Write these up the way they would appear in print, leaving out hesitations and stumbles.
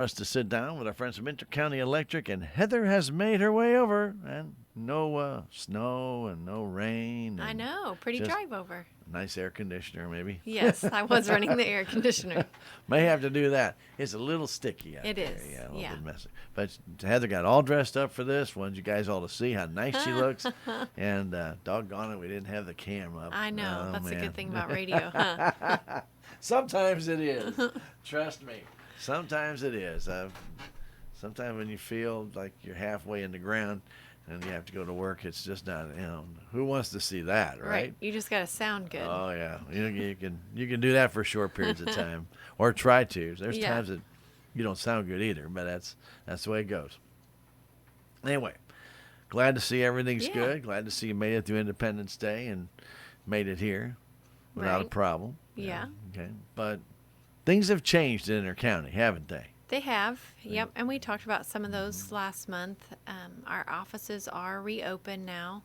us to sit down with our friends from Intercounty Electric, and Heather has made her way over, and no snow and no rain, I and know. Pretty just drive over. a nice air conditioner, maybe. Yes, I was running the air conditioner. May have to do that. It's a little sticky out It there. is, Yeah, a little yeah. bit messy. But Heather got all dressed up for this. Wanted you guys all to see how nice she looks. And doggone it, we didn't have the camera up. I know. Oh, That's a man. good thing about radio, huh? Sometimes it is. Trust me. Sometimes it is. Sometimes when you feel like you're halfway in the ground and you have to go to work, it's just not. Who wants to see that, right? You just got to sound good. Oh yeah, you can do that for short periods of time, or try to. There's Yeah. times that you don't sound good either, but that's the way it goes. Anyway, glad to see everything's Yeah. good. Glad to see you made it through Independence Day and made it here without a Right. problem. Yeah. Okay, but things have changed in Inercounty, haven't they? They have, yep. And we talked about some of those last month. Our offices are reopened now.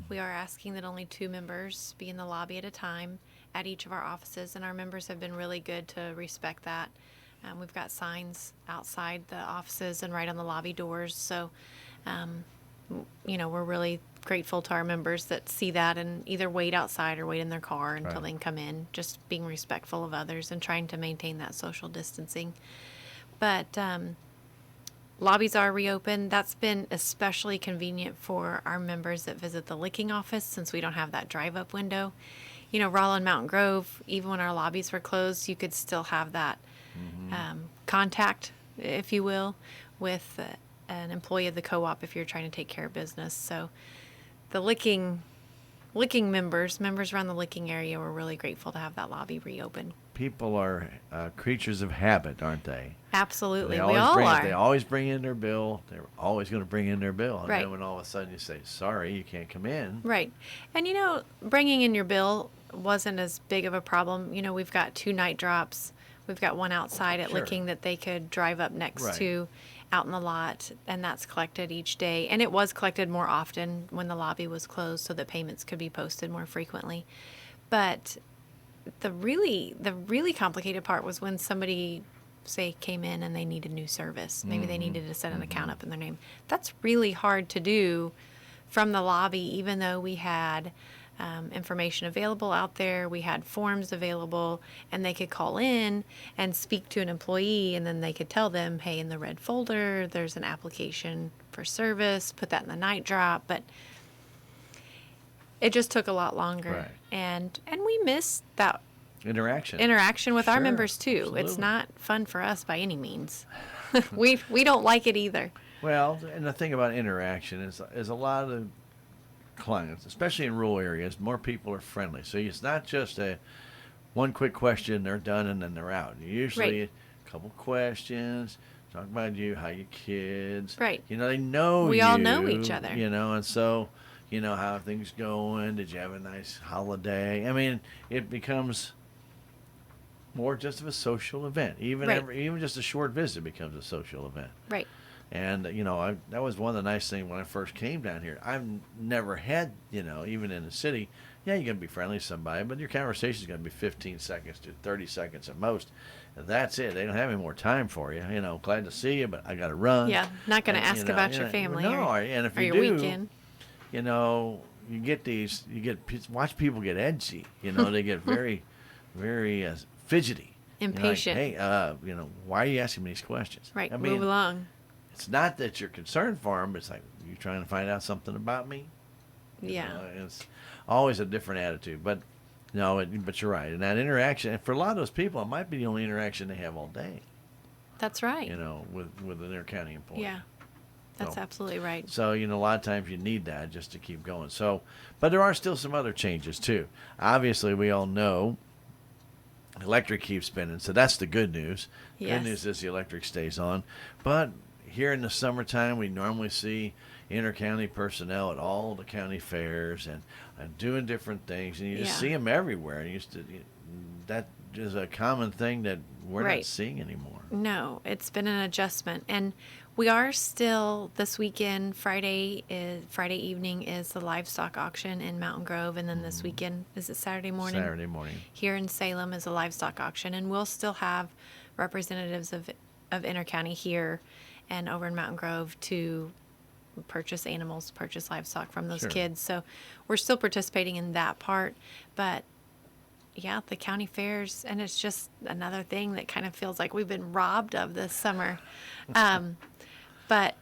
We are asking that only 2 members be in the lobby at a time at each of our offices, and our members have been really good to respect that. We've got signs outside the offices and right on the lobby doors. So, we're really grateful to our members that see that and either wait outside or wait in their car until Right. they can come in, just being respectful of others and trying to maintain that social distancing. But lobbies are reopened. That's been especially convenient for our members that visit the licking office since we don't have that drive-up window. Rolla and Mountain Grove, even when our lobbies were closed, you could still have that contact, if you will, with an employee of the co-op if you're trying to take care of business. So the licking members around the licking area were really grateful to have that lobby reopened. People are creatures of habit, aren't they? Absolutely. They We always all bring are. They always bring in their bill. They're always going to bring in their bill. And Right. then when all of a sudden you say, sorry, you can't come in. Right. And bringing in your bill wasn't as big of a problem. We've got 2 night drops. We've got one outside at Sure. Licking that they could drive up next Right. to out in the lot, and that's collected each day. And it was collected more often when the lobby was closed so that payments could be posted more frequently. But the really complicated part was when somebody say came in and they needed new service. Maybe they needed to set an account up in their name. That's really hard to do from the lobby, even though we had information available out there. We had forms available, and they could call in and speak to an employee, and then they could tell them, hey, in the red folder, there's an application for service, put that in the night drop. But it just took a lot longer. Right. And we missed that Interaction with our Sure, members too. absolutely. It's not fun for us by any means. we don't like it either. Well, and the thing about interaction is a lot of clients, especially in rural areas, more people are friendly. So it's not just one quick question, they're done, and then they're out. Usually Right. a couple questions, talk about you, how your kids. Right. They know We you. all know each other. And so, how are things going? Did you have a nice holiday? I mean, it becomes more just of a social event. Right. Even just a short visit becomes a social event. Right. And that was one of the nice things when I first came down here. I've never had, even in the city, yeah, you're gonna be friendly to somebody, but your conversation is gonna be 15 seconds to 30 seconds at most. And that's it. They don't have any more time for you. Glad to see you, but I got to run. Yeah. Not going to And, ask about your family No, and if or you your do, weekend. watch people get edgy. They get very, very fidgety. Impatient. Hey, why are you asking me these questions? Right. I mean, Move along. it's not that you're concerned for them. It's like, you trying to find out something about me? Yeah. It's always a different attitude. But no, but you're right. And that interaction, and for a lot of those people, it might be the only interaction they have all day. That's right. With an intercounty employee. Yeah. That's So- absolutely right. So, a lot of times you need that just to keep going. So, but there are still some other changes too. Obviously, we all know electric keeps spinning, so that's the good news. Yes. Good news is the electric stays on. But here in the summertime, we normally see intercounty personnel at all the county fairs and doing different things, and you just Yeah. see them everywhere. And that is a common thing that we're Right. not seeing anymore. No, it's been an adjustment, and we are still this weekend. Friday evening is the livestock auction in Mountain Grove, and then this weekend is it Saturday morning? Saturday morning. Here in Salem is a livestock auction, and we'll still have representatives of of Inercounty here and over in Mountain Grove to purchase animals, purchase livestock from those Sure. kids. So we're still participating in that part, but yeah, the county fairs, and it's just another thing that kind of feels like we've been robbed of this summer. But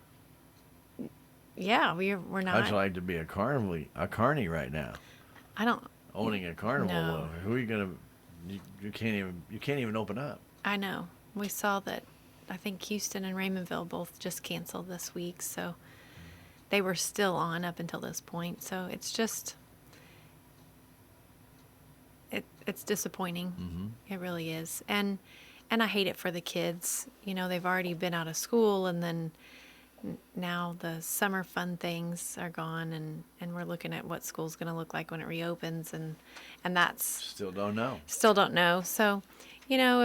yeah, we're not. How'd you like to be a carny right now? I don't. Owning a carnival. No. Who are you gonna? You can't even open up. I know. We saw that. I think Houston and Raymondville both just canceled this week, so they were still on up until this point. So it's just. It's disappointing. Mm-hmm. It really is, and I hate it for the kids. You know, they've already been out of school, and then now the summer fun things are gone, and we're looking at what school's going to look like when it reopens, and that's Still don't know. still don't know. So, you know,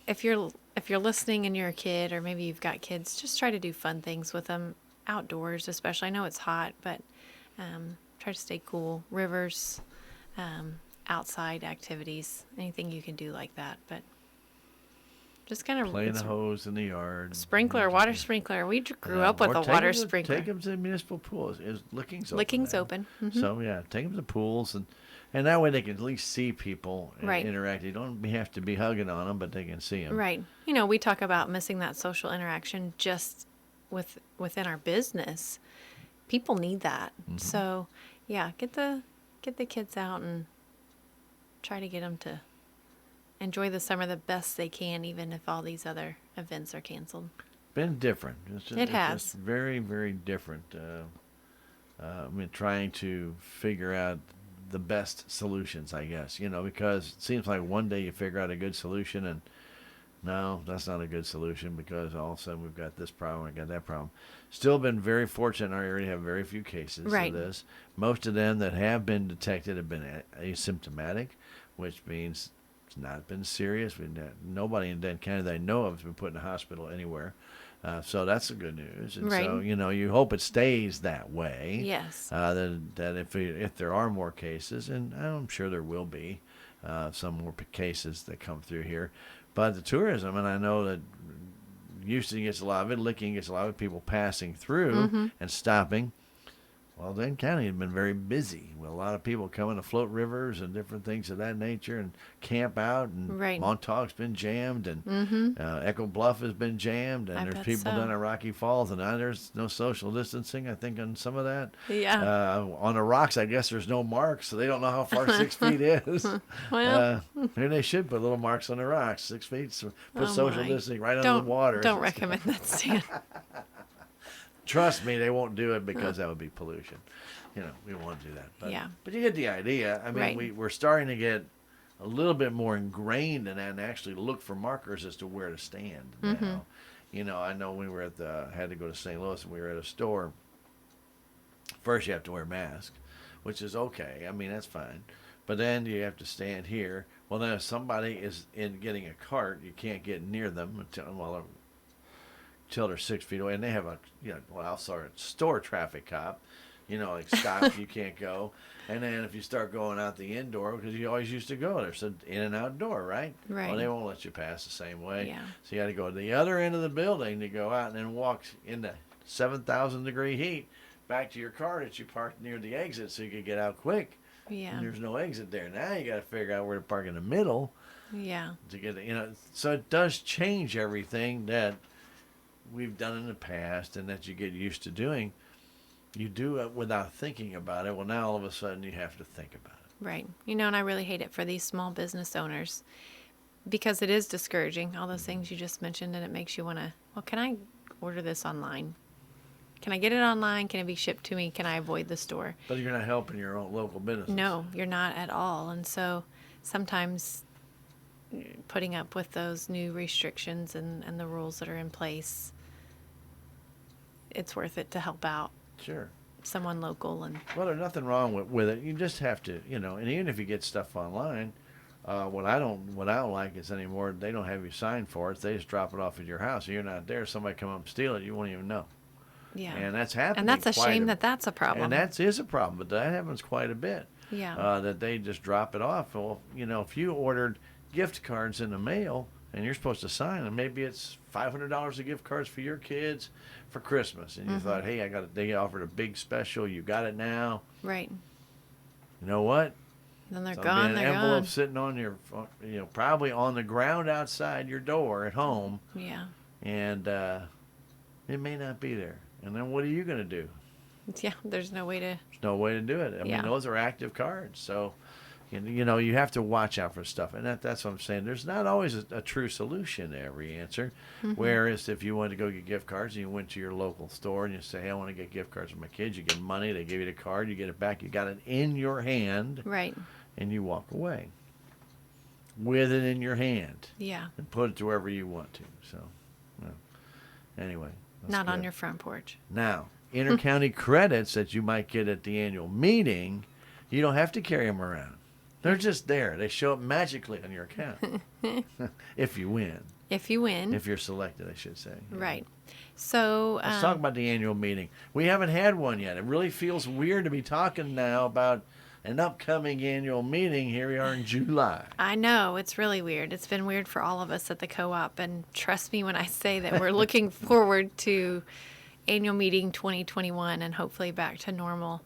if you're listening and you're a kid, or maybe you've got kids, just try to do fun things with them outdoors, especially. I know it's hot, but try to stay cool. Rivers, outside activities, anything you can do like that. But just kind of Play in the hose in the yard. sprinkler, water sprinkler. We grew up with Or a take water 'em to- sprinkler. Take them to the municipal pools. Licking's open. Licking's now. open. Mhm. So yeah, take them to the pools, and that way they can at least see people and Right. interact. You don't have to be hugging on them, but they can see them. Right. You know, we talk about missing that social interaction just within our business. People need that. Mm-hmm. So, yeah, get the kids out and try to get them to enjoy the summer the best they can, even if all these other events are canceled. Been different. It has. It's very, very different. I mean, trying to figure out the best solutions, I guess, because it seems like one day you figure out a good solution and no, that's not a good solution because all of a sudden we've got this problem, we got that problem. Still been very fortunate. I already have very few cases Right. of this. Most of them that have been detected have been asymptomatic, which means it's not been serious. Nobody in Denton County that I know of has been put in a hospital anywhere. So that's the good news. And Right. so, you hope it stays that way. Yes. That if there are more cases, and I'm sure there will be some more cases that come through here. But the tourism, and I know that Houston gets a lot of it, Licking gets a lot of people passing through and stopping. Well, Denton County has been very busy with a lot of people coming to float rivers and different things of that nature and camp out. And Right. Montauk's been jammed, and Echo Bluff has been jammed, and I there's bet people so. down at Rocky Falls, and now there's no social distancing, I think, on some of that. Yeah. On the rocks, I guess there's no marks, so they don't know how far 6 feet is. Well. Maybe they should put little marks on the rocks, 6 feet, so put Oh, social my. distancing right under the water. Don't recommend that, Stan. Trust me, they won't do it because that would be pollution. We won't do that. But, Yeah. but you get the idea. I mean, Right. we're starting to get a little bit more ingrained in that and actually look for markers as to where to stand now. I know we were had to go to St. Louis and we were at a store. First, you have to wear a mask, which is okay. I mean, that's fine. But then you have to stand here. Well, then if somebody is getting a cart, you can't get near them until they're 6 feet away, and they have a store traffic cop, like stop, you can't go. And then if you start going out the indoor, because you always used to go, there's an in and outdoor, right? Right. Well, they won't let you pass the same way. Yeah. So you got to go to the other end of the building to go out and then walk in the 7,000 degree heat back to your car that you parked near the exit so you could get out quick. Yeah. And there's no exit there. Now you got to figure out where to park in the middle Yeah. to get so it does change everything that we've done in the past and that you get used to doing. You do it without thinking about it. Well, now all of a sudden you have to think about it. Right. And I really hate it for these small business owners because it is discouraging, all those things you just mentioned, and it makes you want to, well, can I order this online? Can I get it online? Can it be shipped to me? Can I avoid the store? But you're not helping your own local business. No, you're not at all. And so sometimes putting up with those new restrictions and the rules that are in place, it's worth it to help out Sure. someone local. And Well, there's nothing wrong with it. You just have to, and even if you get stuff online, what I don't like is anymore, they don't have you sign for it. They just drop it off at your house. You're not there. Somebody come up and steal it. You won't even know. yeah. And that's happening. And that's a quite shame that that's a problem. And that is a problem, but that happens quite a bit. Yeah. That they just drop it off. Well, if you ordered gift cards in the mail, and you're supposed to sign, and maybe it's $500 of gift cards for your kids for Christmas, and you thought, hey, they offered a big special. You got it now. Right. You know what? Then they're So gone. an They're envelope gone. sitting on your, probably on the ground outside your door at home, Yeah. and it may not be there. And then what are you going to do? Yeah. There's no way to. There's no way to do it. I Yeah. mean, those are active cards, so you have to watch out for stuff, and that's what I'm saying. There's not always a true solution to every answer. Whereas if you wanted to go get gift cards and you went to your local store and you say, hey, I want to get gift cards for my kids, you get money, they give you the card, you get it back, you got it in your hand, Right. and you walk away with it in your hand Yeah. and put it to wherever you want to. So, well, anyway. that's Not on good. your front porch. Now, intercounty credits that you might get at the annual meeting, you don't have to carry them around. They're just there. They show up magically on your account. If you win. If you win. If you're selected, I should say. Right. So. Let's talk about the annual meeting. We haven't had one yet. It really feels weird to be talking now about an upcoming annual meeting. Here we are in July. I know, it's really weird. It's been weird for all of us at the co-op, and trust me when I say that we're looking forward to annual meeting 2021 and hopefully back to normal.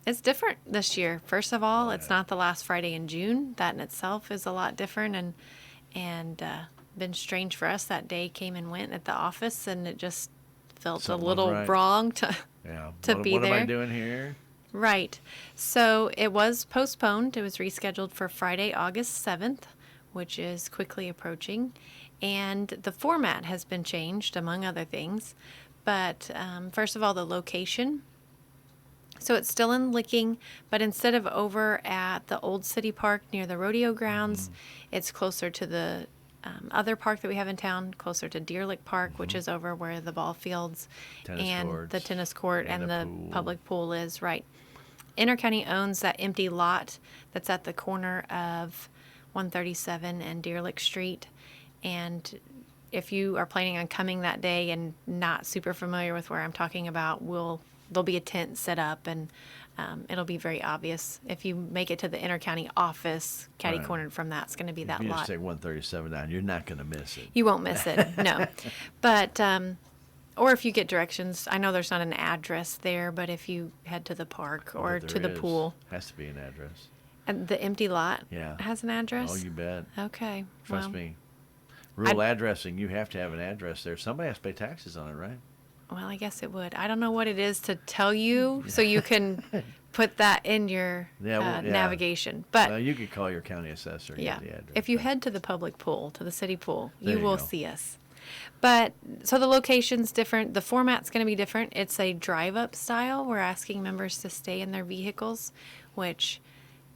It's different this year. First of all, it's not the last Friday in June. That in itself is a lot different, and been strange for us. That day came and went at the office, and it just felt Something a little right. wrong to Yeah. to be what there. am I doing here? Right. So it was postponed. It was rescheduled for Friday, August 7th, which is quickly approaching. And the format has been changed, among other things. But first of all, the location. So it's still in Licking, but instead of over at the old city park near the rodeo grounds, it's closer to the other park that we have in town, closer to Deer Lick Park, which is over where the ball fields Tennis and courts, the tennis court and and the the pool. public pool is, right. Intercounty owns that empty lot that's at the corner of 137 and Deer Lick Street. And if you are planning on coming that day and not super familiar with where I'm talking about, there'll be a tent set up, and it'll be very obvious. If you make it to the Intercounty office, catty-cornered from that's going to be If that you lot. just take 137 down, you're not going to miss it. You won't miss it, no. But, or if you get directions, I know there's not an address there, but if you head to the park or But to there the is. pool. Has to be an address. And the empty lot Yeah. has an address? Oh, you bet. Okay. Trust well, me. Rural addressing, you have to have an address there. Somebody has to pay taxes on it, right? Well, I guess it would. I don't know what it is to tell you so you can put that in your Yeah. navigation. But You could call your county assessor and yeah, get the address. if you head to the public pool, to the city pool, There you you will go. see us. But so the location's different. The format's going to be different. It's a drive-up style. We're asking members to stay in their vehicles, which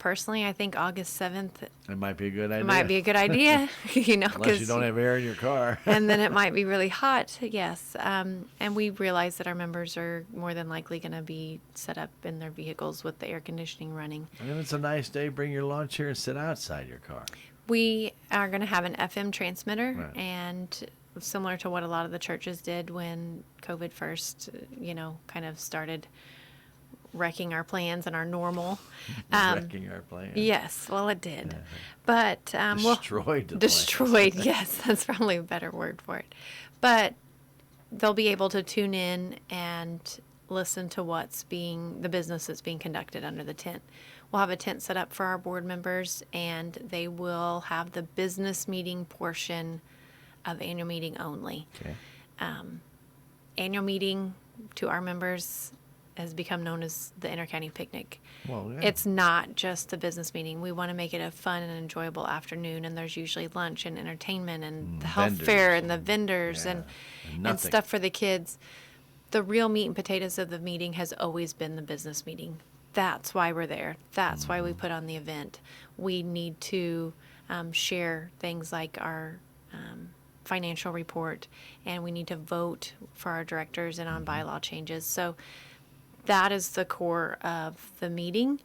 personally I think August 7th it might be a good idea. might be a good idea, Unless you 'cause don't have air in your car. and then it might be really hot. Yes. And we realize that our members are more than likely going to be set up in their vehicles with the air conditioning running. And if it's a nice day, bring your lawn chair and sit outside your car. We are going to have an FM transmitter, Right. and similar to what a lot of the churches did when COVID first, kind of started wrecking our plans and our normal. Wrecking our plan. Yes, well, it did. But Destroyed the plan. destroyed. Yes, that's probably a better word for it. But they'll be able to tune in and listen to the business that's being conducted under the tent. We'll have a tent set up for our board members, and they will have the business meeting portion of annual meeting only. Okay. Annual meeting to our members has become known as the Intercounty Picnic. Well, yeah. It's not just a business meeting. We want to make it a fun and enjoyable afternoon, and there's usually lunch and entertainment and the health vendors fair and the vendors yeah, and nothing. stuff for the kids. The real meat and potatoes of the meeting has always been the business meeting. That's why we're there. That's why we put on the event. We need to share things like our financial report, and we need to vote for our directors and on bylaw changes. So that is the core of the meeting.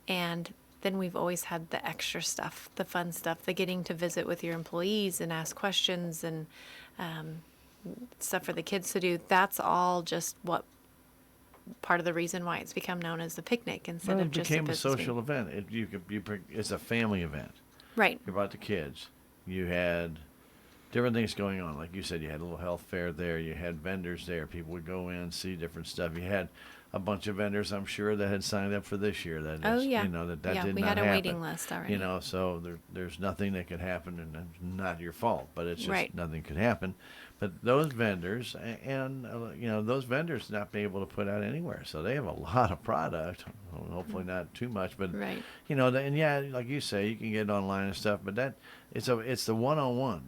And then we've always had the extra stuff, the fun stuff, the getting to visit with your employees and ask questions and stuff for the kids to do. That's all just what part of the reason why it's become known as the picnic instead Well, of it just became a business social meeting. event. It's a family event. Right. You brought the kids. You had different things going on. Like you said, you had a little health fair there. You had vendors there. People would go in, see different stuff. You had a bunch of vendors, I'm sure, that had signed up for this year. That Oh, yeah. you know that Yeah, did we not had a happen. waiting list already. You know, so there's nothing that could happen, and it's not your fault. But it's just Right. nothing could happen. But those vendors and those vendors not be able to put out anywhere, so they have a lot of product. Hopefully not too much, but Right. and yeah, like you say, you can get it online and stuff. But it's the one-on-one.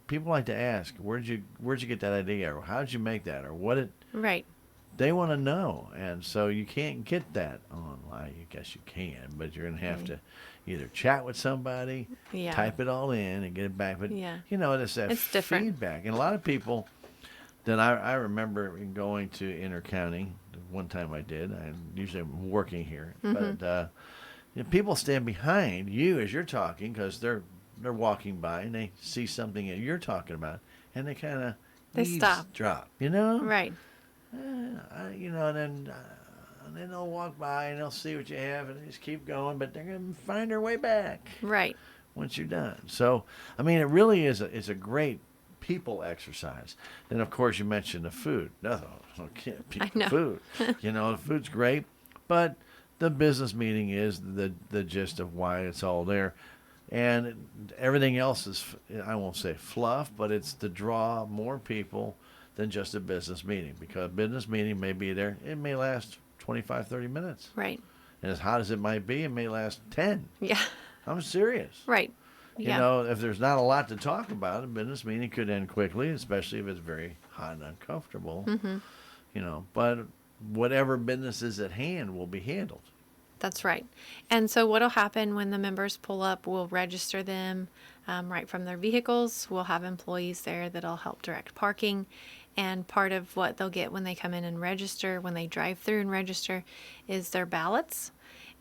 People like to ask, where'd you get that idea, or how'd you make that, or what it. Right. They want to know, and so you can't get that online. I guess you can, but you're gonna have to either chat with somebody, Yeah. type it all in, and get it back. But Yeah. it's that It's different. feedback, and a lot of people that I remember going to Inercounty. One time I did. I usually am working here, Mm-hmm. but people stand behind you as you're talking because they're walking by and they see something that you're talking about, and they kind of stop. drop, Right. and then they'll walk by and they'll see what you have and they just keep going, but they're going to find their way back Right. once you're done. So, I mean, it really is a great people exercise. Then, of course, you mentioned the food. No, can't beat I the know. food. The food's great, but the business meeting is the gist of why it's all there. And everything else is, I won't say fluff, but it's to draw more people than just a business meeting, because a business meeting may be there. It may last 25, 30 minutes. Right. And as hot as it might be, it may last 10. Yeah. I'm serious. Right. Yeah. If there's not a lot to talk about, a business meeting could end quickly, especially if it's very hot and uncomfortable. Mm-hmm. But whatever business is at hand will be handled. That's right. And so what'll happen when the members pull up, we'll register them right from their vehicles. We'll have employees there that'll help direct parking. And part of what they'll get when they come in and register, when they drive through and register, is their ballots.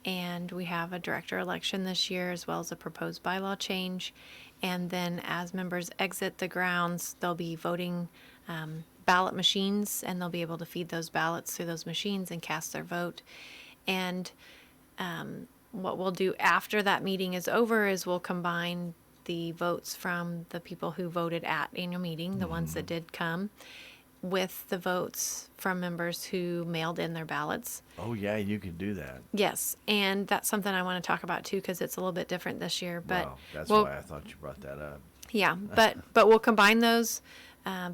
And we have a director election this year, as well as a proposed bylaw change. And then as members exit the grounds, they'll be voting ballot machines, and they'll be able to feed those ballots through those machines and cast their vote. And what we'll do after that meeting is over is we'll combine the votes from the people who voted at annual meeting, the ones that did come, with the votes from members who mailed in their ballots. Oh, yeah, you can do that. Yes, and that's something I want to talk about too, because it's a little bit different this year. But Wow, that's we'll- why I thought you brought that up. yeah, but we'll combine those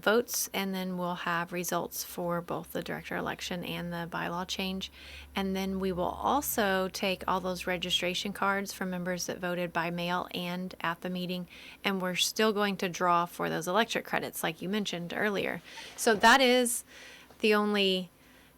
votes, and then we'll have results for both the director election and the bylaw change. And then we will also take all those registration cards from members that voted by mail and at the meeting, and we're still going to draw for those electric credits like you mentioned earlier. So that is the only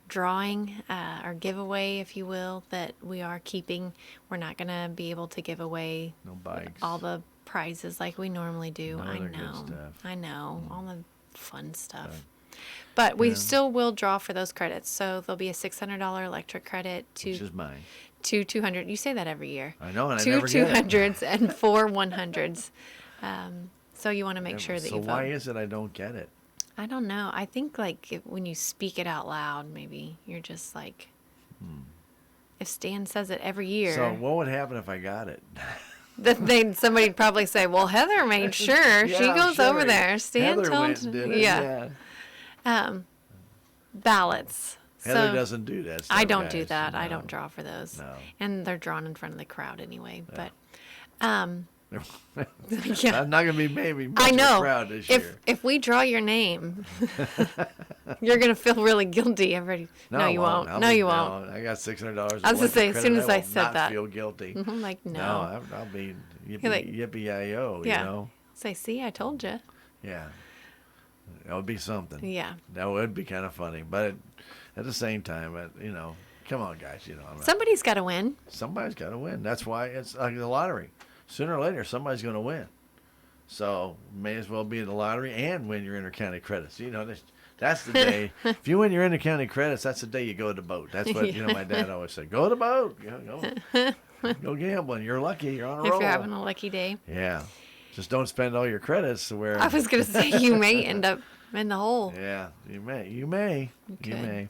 drawing or giveaway, if you will, that we are keeping. We're not going to be able to give away No bikes. all the prizes like we normally do. No I other good know. stuff. I know. All the fun stuff. But we still will draw for those credits. So there'll be a $600 electric credit Which is mine. to 200. You say that every year. I know, and I Two never get it. 200s and 4 100s. So you want to make sure that So you vote. why is it I don't get it? I don't know. I think like when you speak it out loud, maybe you're just like, if Stan says it every year. So what would happen if I got it? Then somebody'd probably say, "Well, Heather made sure she Yeah, I'm goes sure. over there." Stan Heather told, went and did it. yeah, ballots. Heather So doesn't do that stuff, I don't do guys. that. I No. don't draw for those, No. and they're drawn in front of the crowd anyway. But I'm yeah, not gonna be maybe much I of a know. crowd this If year. if we draw your name, you're gonna feel really guilty. Everybody, no, I you won't. I'll No, be you won't. down. I got $600. I was gonna say, as soon as I said not that. feel guilty. I'm like, no. I'll be You're like- yippee-yi-yo, Yeah. you know? Say, see, I told you. Yeah. That would be something. Yeah. That would be kind of funny. But at the same time, come on, guys. Somebody's got to win. Somebody's got to win. That's why it's like the lottery. Sooner or later, somebody's going to win. So may as well be in the lottery and win your intercounty credits. That's the day. If you win your intercounty credits, that's the day you go to the boat. That's what my dad always said. Go to the boat. Go gambling. You're lucky. You're on a If roll. you're having a lucky day. Yeah. Just don't spend all your credits to where. I was going to say you may end up in the hole. Yeah, you may. could.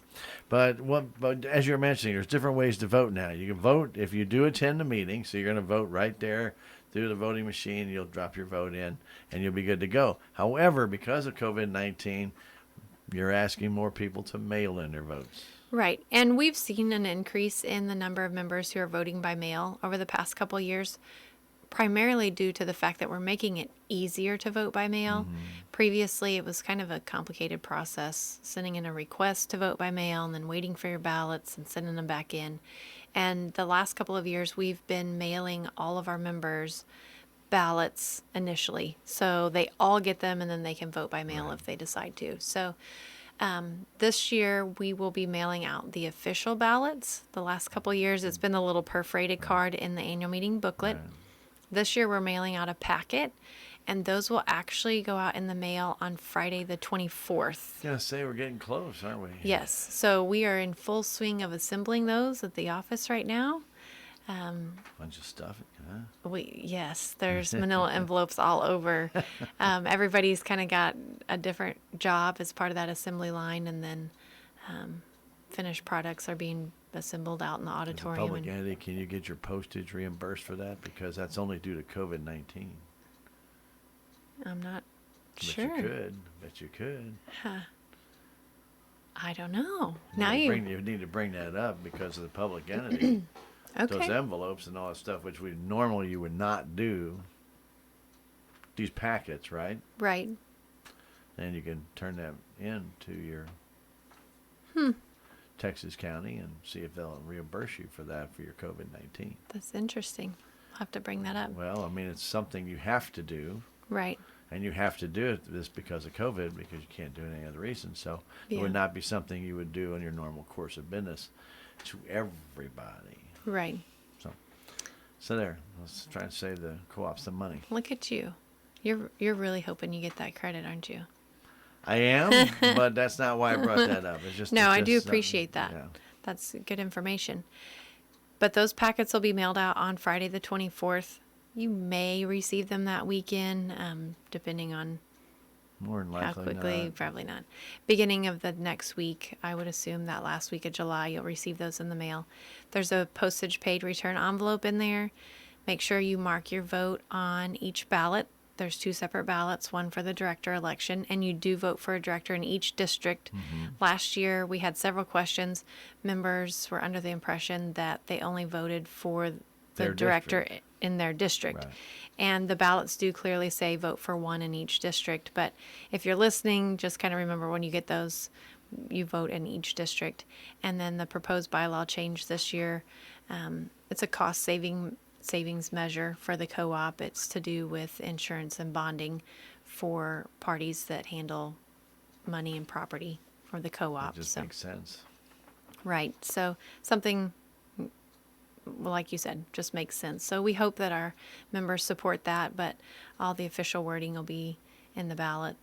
But as you're mentioning, there's different ways to vote now. You can vote if you do attend the meeting, so you're going to vote right there through the voting machine. You'll drop your vote in, and you'll be good to go. However, because of COVID-19, you're asking more people to mail in their votes. Right. And we've seen an increase in the number of members who are voting by mail over the past couple of years, primarily due to the fact that we're making it easier to vote by mail. Previously, it was kind of a complicated process, sending in a request to vote by mail and then waiting for your ballots and sending them back in. And the last couple of years, we've been mailing all of our members ballots initially. So they all get them and then they can vote by mail if they decide to. So this year, we will be mailing out the official ballots. The last couple of years, it's been the little perforated card in the annual meeting booklet. This year, we're mailing out a packet, and those will actually go out in the mail on Friday the 24th. I was gonna say we're getting close, aren't we? Yes. So we are in full swing of assembling those at the office right now. Bunch of stuff, huh? Yes, there's manila envelopes all over. Everybody's kind of got a different job as part of that assembly line, and then finished products are being assembled out in the As a auditorium. public entity, can you get your postage reimbursed for that? Because that's only due to COVID-19. I'm not Bet sure. you could. Bet you could. I don't know. You need to bring that up because of the public entity. Okay. Those envelopes and all that stuff, which we normally you would not do. These packets, right? Right. And you can turn that in to your Texas County and see if they'll reimburse you for that for your COVID-19. That's interesting. I'll have to bring that up. Well, I mean, it's something you have to do. Right. And you have to do it this because of COVID, because you can't do it any other reason. So it Yeah. would not be something you would do in your normal course of business to everybody. Right. So there, let's try and save the co-op some money. Look at you. You're really hoping you get that credit, aren't you? I am, but that's not why I brought that up. It's just No, I do something- appreciate that. Yeah. That's good information. But those packets will be mailed out on Friday the 24th. You may receive them that weekend, depending on More than how likely quickly. not. Probably not. Beginning of the next week, I would assume that last week of July, you'll receive those in the mail. There's a postage paid return envelope in there. Make sure you mark your vote on each ballot. There's 2 separate ballots, one for the director election, and you do vote for a director in each district. Last year, we had several questions. Members were under the impression that they only voted for the Their director district. in their district. Right. And the ballots do clearly say vote for one in each district. But if you're listening, just kind of remember when you get those, you vote in each district. And then the proposed bylaw change this year, it's a cost savings measure for the co-op. It's to do with insurance and bonding for parties that handle money and property for the co-op. It just So, makes sense. right. So something, well, like you said, just makes sense. So we hope that our members support that, but all the official wording will be in the ballot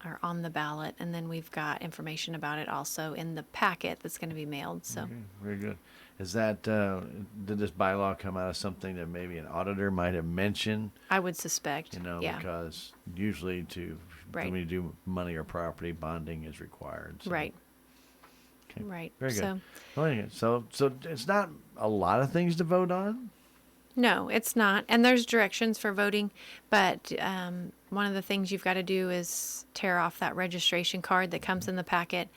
or on the ballot. And then we've got information about it also in the packet that's going to be mailed. So Okay, very good. Is that, did this bylaw come out of something that maybe an auditor might have mentioned? I would suspect, yeah, Because usually Right. when you do money or property, bonding is required. So. right, Okay. right. Very good. So Well, yeah, so it's not a lot of things to vote on. no, it's not. And there's directions for voting, but one of the things you've got to do is tear off that registration card that comes in the packet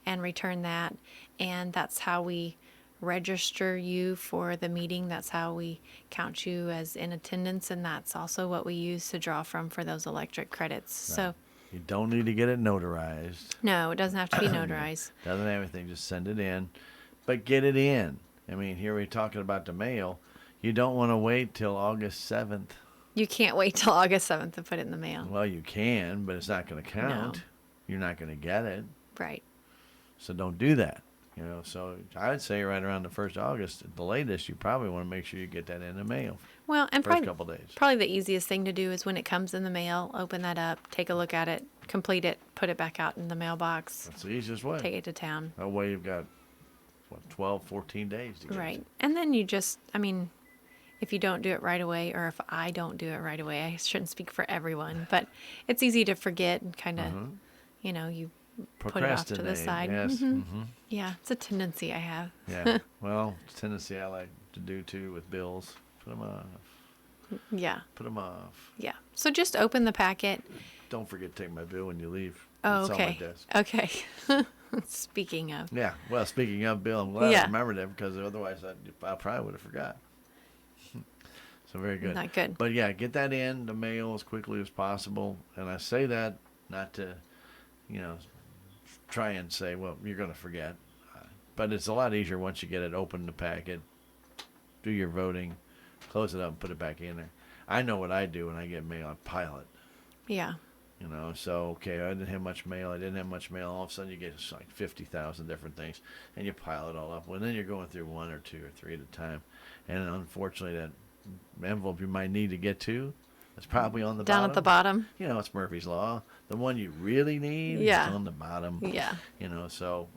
and return that. And that's how we register you for the meeting. That's how we count you as in attendance. And that's also what we use to draw from for those electric credits. So You don't need to get it notarized. no, it doesn't have to be notarized. Doesn't have anything. Just send it in, but get it in. I mean, here we're talking about the mail. You don't want to wait till August 7th. You can't wait till August 7th to put it in the mail. Well, you can, but it's not going to count. No. You're not going to get it. Right. So don't do that. So I would say right around the 1st of August, at the latest, you probably want to make sure you get that in the mail Well, and first couple days. probably the easiest thing to do is when it comes in the mail, open that up, take a look at it, complete it, put it back out in the mailbox, That's the easiest way. take it to town. That way you've got, 12, 14 days to get Right. it. And then you just, I mean, if you don't do it right away, or if I don't do it right away, I shouldn't speak for everyone, but it's easy to forget and kind of, you put it off to the Procrastinate, side. yes. Yeah, it's a tendency I have. Yeah. Well, it's a tendency I like to do too with bills. Put them off. Yeah. Put them off. Yeah. So just open the packet. Don't forget to take my bill when you leave. Oh, It's on my okay. desk. Okay. Speaking of. Yeah. Well, speaking of Bill, I'm glad I Yeah. remembered that because otherwise I probably would have forgot. So very good. Not good. But yeah, get that in the mail as quickly as possible. And I say that not to, try and say, well, you're going to forget. But it's a lot easier once you get it, open the packet, do your voting, close it up, and put it back in there. I know what I do when I get mail. I pile it. Yeah. So, okay, I didn't have much mail. All of a sudden, you get like 50,000 different things, and you pile it all up. Well, then you're going through one or two or three at a time. And unfortunately, that envelope you might need to get to is probably on the Down bottom. at the bottom. It's Murphy's Law. The one you really need is Yeah. on the bottom. Yeah. So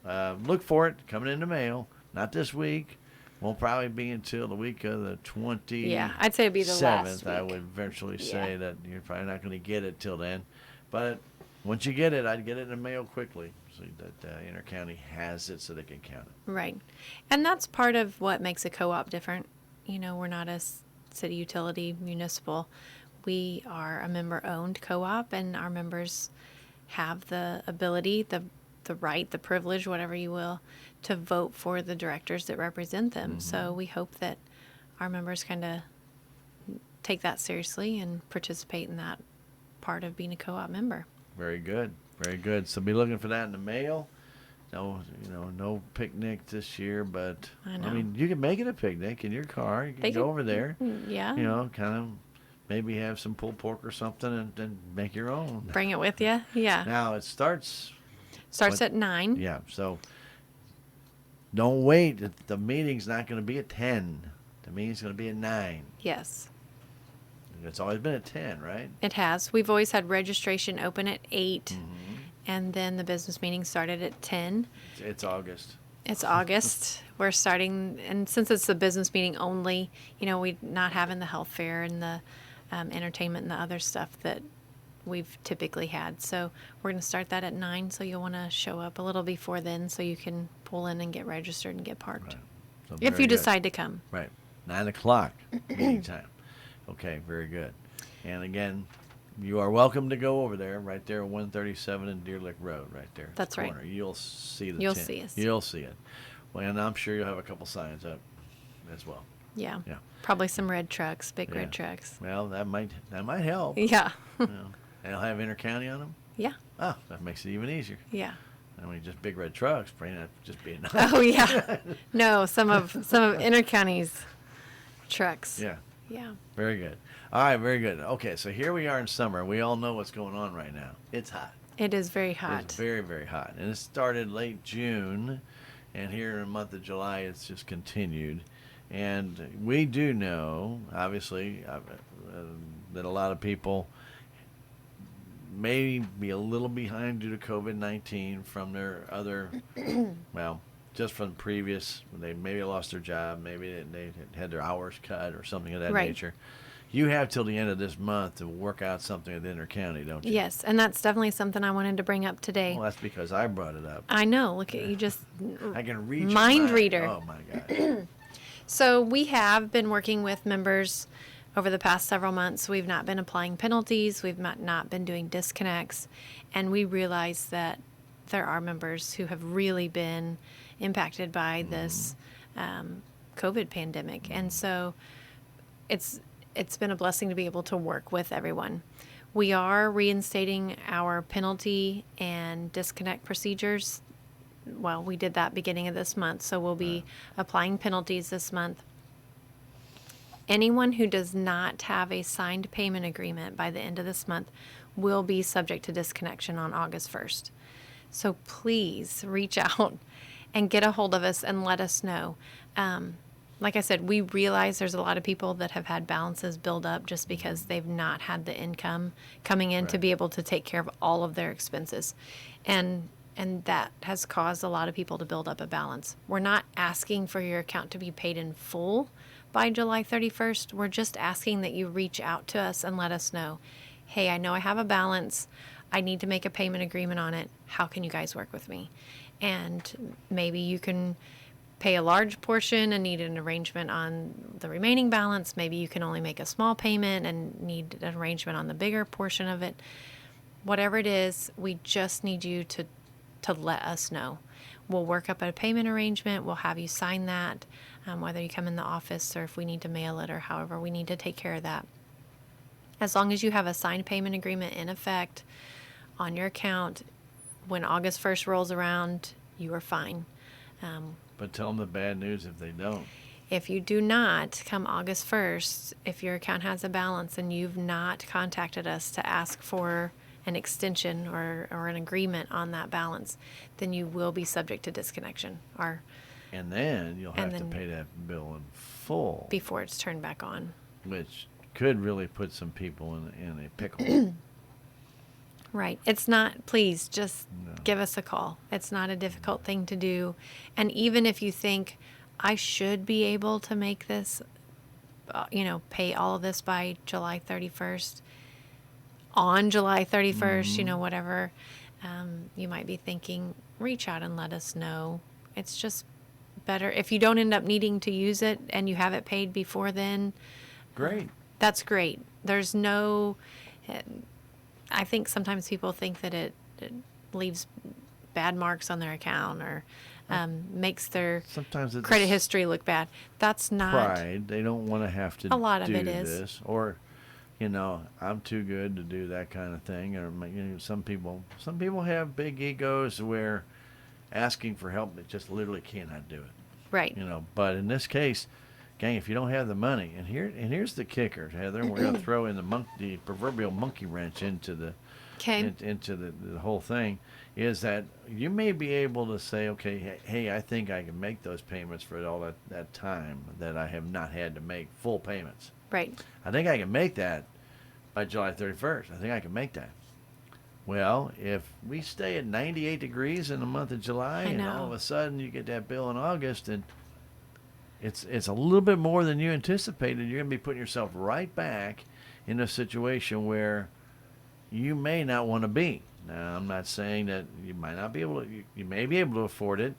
look for it coming in the mail. Not this week. Won't probably be until the week of the 27th. Yeah. I'd say it'd be the last I week. would virtually Yeah. say that you're probably not going to get it till then. But once you get it, I'd get it in the mail quickly so that Inercounty has it so they can count it. Right. And that's part of what makes a co-op different. We're not a city utility municipal. We are a member-owned co-op, and our members have the ability, the right, the privilege, whatever you will, to vote for the directors that represent them. Mm-hmm. So we hope that our members kind of take that seriously and participate in that part of being a co-op member. Very good. Very good. So be looking for that in the mail. No picnic this year, but I know. mean, you can make it a picnic in your car. You can go over there. Yeah. Kind of maybe have some pulled pork or something and then make your own. Bring it with you. Yeah. Now it starts At 9. Yeah, so don't wait. The meeting's not going to be at 10. The meeting's going to be at 9. Yes. It's always been at 10, right? It has. We've always had registration open at 8, Mm-hmm. and then the business meeting started at 10. It's August. It's August. We're starting, and since it's the business meeting only, we're not having the health fair and the entertainment and the other stuff that we've typically had. So we're going to start that at 9, so you'll want to show up a little before then so you can pull in and get registered and get parked. Right. So If very you good. decide to come. Right. 9 o'clock meeting time. Okay, very good. And again, you are welcome to go over there, right there at 137 and Deer Lick Road, right there. at the That's right. corner. You'll see the You'll tent. see us. You'll see it. Well, and I'm sure you'll have a couple signs up as well. Yeah. Yeah. Probably some red trucks, big Yeah. red trucks. Well, that might help. Yeah. And it'll have Intercounty on them. Yeah. Oh, that makes it even easier. Yeah. I mean, just big red trucks, probably not just being nice. Oh yeah. No, some of Inercounty's trucks. Yeah, Yeah. very good. All right, very good. Okay, so here we are in summer. We all know what's going on right now. It's hot. It is very hot. It's very, very hot. And it started late June, and here in the month of July, it's just continued. And we do know, obviously, that a lot of people may be a little behind due to COVID-19 from their other, well, just from previous, they maybe lost their job, maybe they had their hours cut or something of that Right. nature. You have till the end of this month to work out something at Inercounty, don't you? Yes, and that's definitely something I wanted to bring up today. Well, that's because I brought it up. I know. Look at you, just I can read your mind reader. Oh my God. So we have been working with members over the past several months. We've not been applying penalties. We've not been doing disconnects, and we realize that there are members who have really been impacted by this COVID pandemic, and so it's been a blessing to be able to work with everyone. We are reinstating our penalty and disconnect procedures. Well, we did that beginning of this month, so we'll be applying penalties this month. Anyone who does not have a signed payment agreement by the end of this month will be subject to disconnection on August 1st. So please reach out and get a hold of us and let us know. Like I said, we realize there's a lot of people that have had balances build up just because they've not had the income coming in to Right. be able to take care of all of their expenses. And that has caused a lot of people to build up a balance. We're not asking for your account to be paid in full by July 31st. We're just asking that you reach out to us and let us know, hey, I know I have a balance. I need to make a payment agreement on it. How can you guys work with me? And maybe you can pay a large portion and need an arrangement on the remaining balance. Maybe you can only make a small payment and need an arrangement on the bigger portion of it. Whatever it is, we just need you to let us know. We'll work up a payment arrangement. We'll have you sign that, whether you come in the office or if we need to mail it or however we need to take care of that. As long as you have a signed payment agreement in effect on your account, when August 1st rolls around, you are fine. But tell them the bad news if they don't. If you do not, come August 1st, if your account has a balance and you've not contacted us to ask for an extension or an agreement on that balance, then you will be subject to disconnection And then you'll have to pay that bill in full. Before it's turned back on. Which could really put some people in a pickle. Right. It's not, please just give us a call. It's not a difficult thing to do. And even if you think, I should be able to make this, pay all of this by July 31st, on July 31st, whatever, you might be thinking, reach out and let us know. It's just better. If you don't end up needing to use it and you have it paid before then, great. That's great. There's no, I think sometimes people think that it leaves bad marks on their account or makes their sometimes it's credit history look bad. That's not pride. They don't want to have to a lot of do it is. this, or I'm too good to do that kind of thing. Or some people have big egos where asking for help, they just literally cannot do it. Right. But in this case, gang, if you don't have the money, and here's the kicker, Heather, we're going to throw in the proverbial monkey wrench into the whole thing, is that you may be able to say, okay, hey, I think I can make those payments for all that time that I have not had to make full payments. Right. I think I can make that by July 31st. I think I can make that. Well, if we stay at 98 degrees in the month of July, and all of a sudden you get that bill in August, and it's a little bit more than you anticipated, you're going to be putting yourself right back in a situation where you may not want to be. Now, I'm not saying that you might not be able to, you may be able to afford it,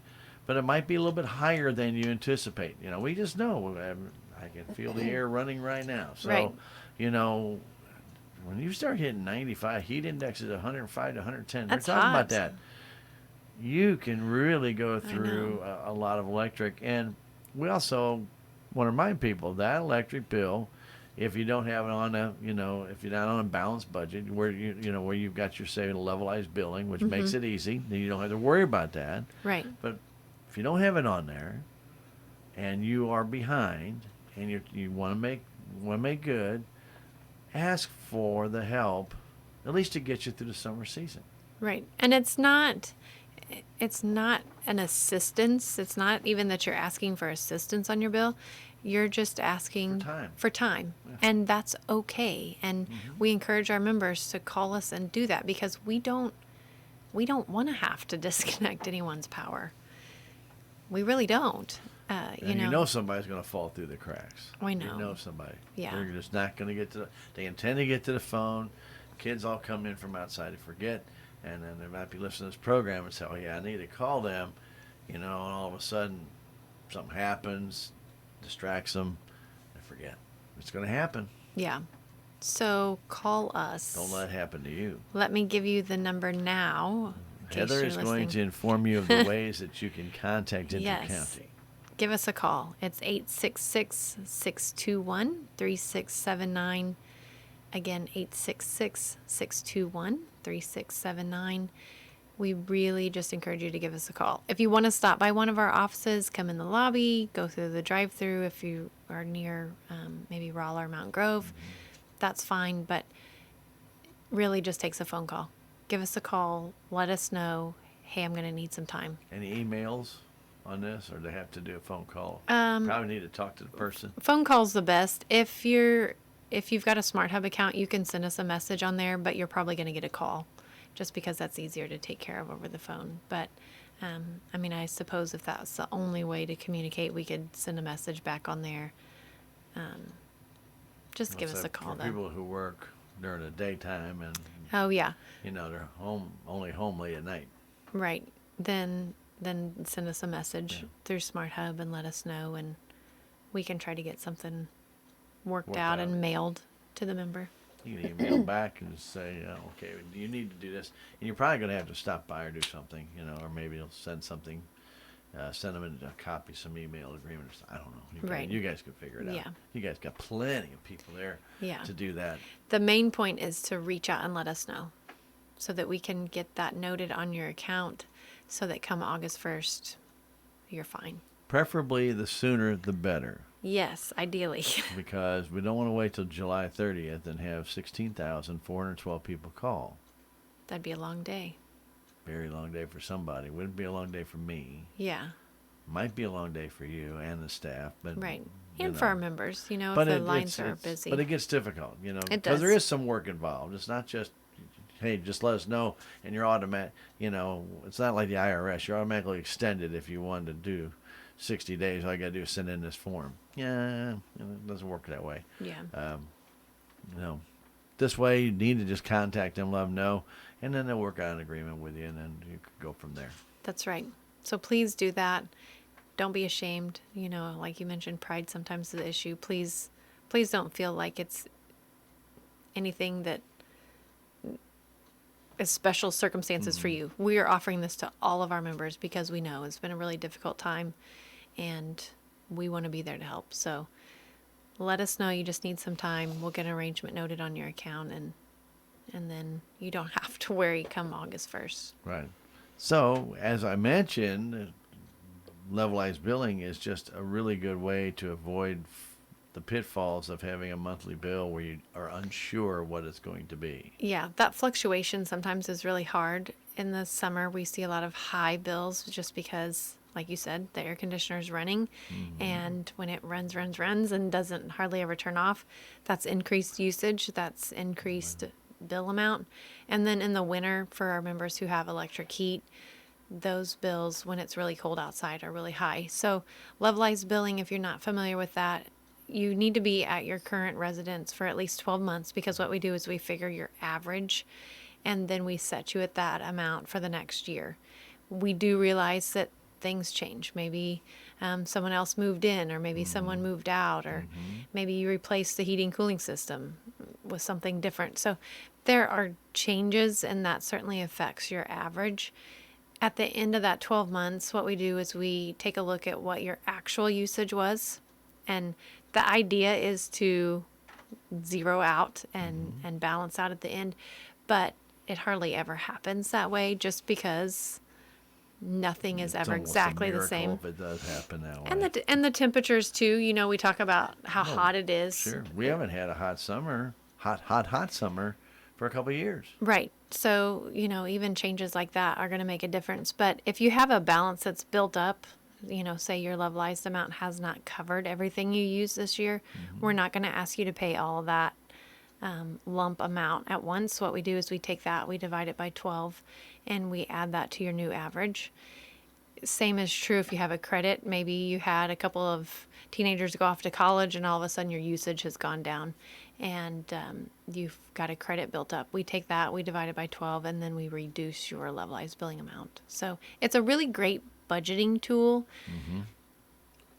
but it might be a little bit higher than you anticipate. We just know. I can feel the air running right now. So, right. When you start hitting 95, heat index is 105 to 110. That's They're talking hot. about that. You can really go through a lot of electric. And we also want to remind people that electric bill, if you don't have it on if you're not on a balanced budget where where you've got your say levelized billing, which makes it easy, then you don't have to worry about that. Right. But if you don't have it on there, and you are behind, and you want to make good, ask for the help, at least to get you through the summer season. Right. And it's not an assistance. It's not even that you're asking for assistance on your bill. You're just asking for time. Yeah. And that's okay. And we encourage our members to call us and do that because we don't want to have to disconnect anyone's power. We really don't. Somebody's going to fall through the cracks. We know. You know somebody. Yeah. They're just not going to get to they intend to get to the phone. Kids all come in from outside to forget. And then they might be listening to this program and say, oh, yeah, I need to call them. And all of a sudden something happens, distracts them, they forget. It's going to happen. Yeah. So call us. Don't let it happen to you. Let me give you the number now. Heather is going to inform you of the ways that you can contact Inercounty. Yes. Give us a call. It's 866-621-3679. Again, 866-621-3679. We really just encourage you to give us a call. If you want to stop by one of our offices, come in the lobby, go through the drive-thru. If you are near maybe Rolla or Mountain Grove, that's fine. But really just takes a phone call. Give us a call. Let us know, hey, I'm going to need some time. Any emails on this, or do they have to do a phone call? Probably need to talk to the person. Phone call's the best. If you've got a Smart Hub account, you can send us a message on there, but you're probably going to get a call just because that's easier to take care of over the phone. But, I suppose if that's the only way to communicate, we could send a message back on there. Just give us a call, for though. People who work during the daytime and Oh, yeah. they're only home late at night. Right. Then then send us a message through Smart Hub and let us know, and we can try to get something worked out and mailed to the member. You can email back and just say, okay, you need to do this. And you're probably going to have to stop by or do something, or maybe you'll send something, send them a copy, some email agreement. I don't know. Right. You guys can figure it out. Yeah. You guys got plenty of people there to do that. The main point is to reach out and let us know so that we can get that noted on your account so that come August 1st, you're fine. Preferably the sooner the better. Yes, ideally. Because we don't want to wait till July 30th and have 16,412 people call. That'd be a long day. Very long day for somebody. Wouldn't be a long day for me. Yeah. Might be a long day for you and the staff, but right. And for our members, if but the lines are busy. But it gets difficult, It does. because there is some work involved. It's not just, hey, just let us know, and you're automatic. It's not like the IRS. You're automatically extended if you wanted to do 60 days. All you got to do is send in this form. Yeah, it doesn't work that way. Yeah. This way you need to just contact them, let them know, and then they'll work out an agreement with you, and then you can go from there. That's right. So please do that. Don't be ashamed. Like you mentioned, pride sometimes is the issue. Please don't feel like it's anything that is special circumstances for you. We are offering this to all of our members because we know it's been a really difficult time, and we want to be there to help. So let us know you just need some time. We'll get an arrangement noted on your account, and then you don't have to worry come August 1st. Right. So, as I mentioned, levelized billing is just a really good way to avoid the pitfalls of having a monthly bill where you are unsure what it's going to be. Yeah, that fluctuation sometimes is really hard. In the summer, we see a lot of high bills just because, like you said, the air conditioner is running, and when it runs and doesn't hardly ever turn off, that's increased usage, that's increased bill amount. And then in the winter, for our members who have electric heat, those bills, when it's really cold outside, are really high. So levelized billing, if you're not familiar with that, you need to be at your current residence for at least 12 months, because what we do is we figure your average, and then we set you at that amount for the next year. We do realize that things change. Maybe someone else moved in, or maybe someone moved out, or maybe you replaced the heating cooling system with something different. So there are changes, and that certainly affects your average. At the end of that 12 months, what we do is we take a look at what your actual usage was, and the idea is to zero out and balance out at the end, but it hardly ever happens that way, just because nothing is ever exactly the same. If it does happen that way. And the temperatures too. We talk about how hot it is. Sure, we haven't had a hot summer, hot summer, for a couple of years. Right. So even changes like that are going to make a difference. But if you have a balance that's built up, say your levelized amount has not covered everything you use this year, we're not going to ask you to pay all of that lump amount at once. What we do is we take that, we divide it by 12, and we add that to your new average. Same is true if you have a credit. Maybe you had a couple of teenagers go off to college, and all of a sudden your usage has gone down, and you've got a credit built up. We take that, we divide it by 12, and then we reduce your levelized billing amount. So it's a really great budgeting tool.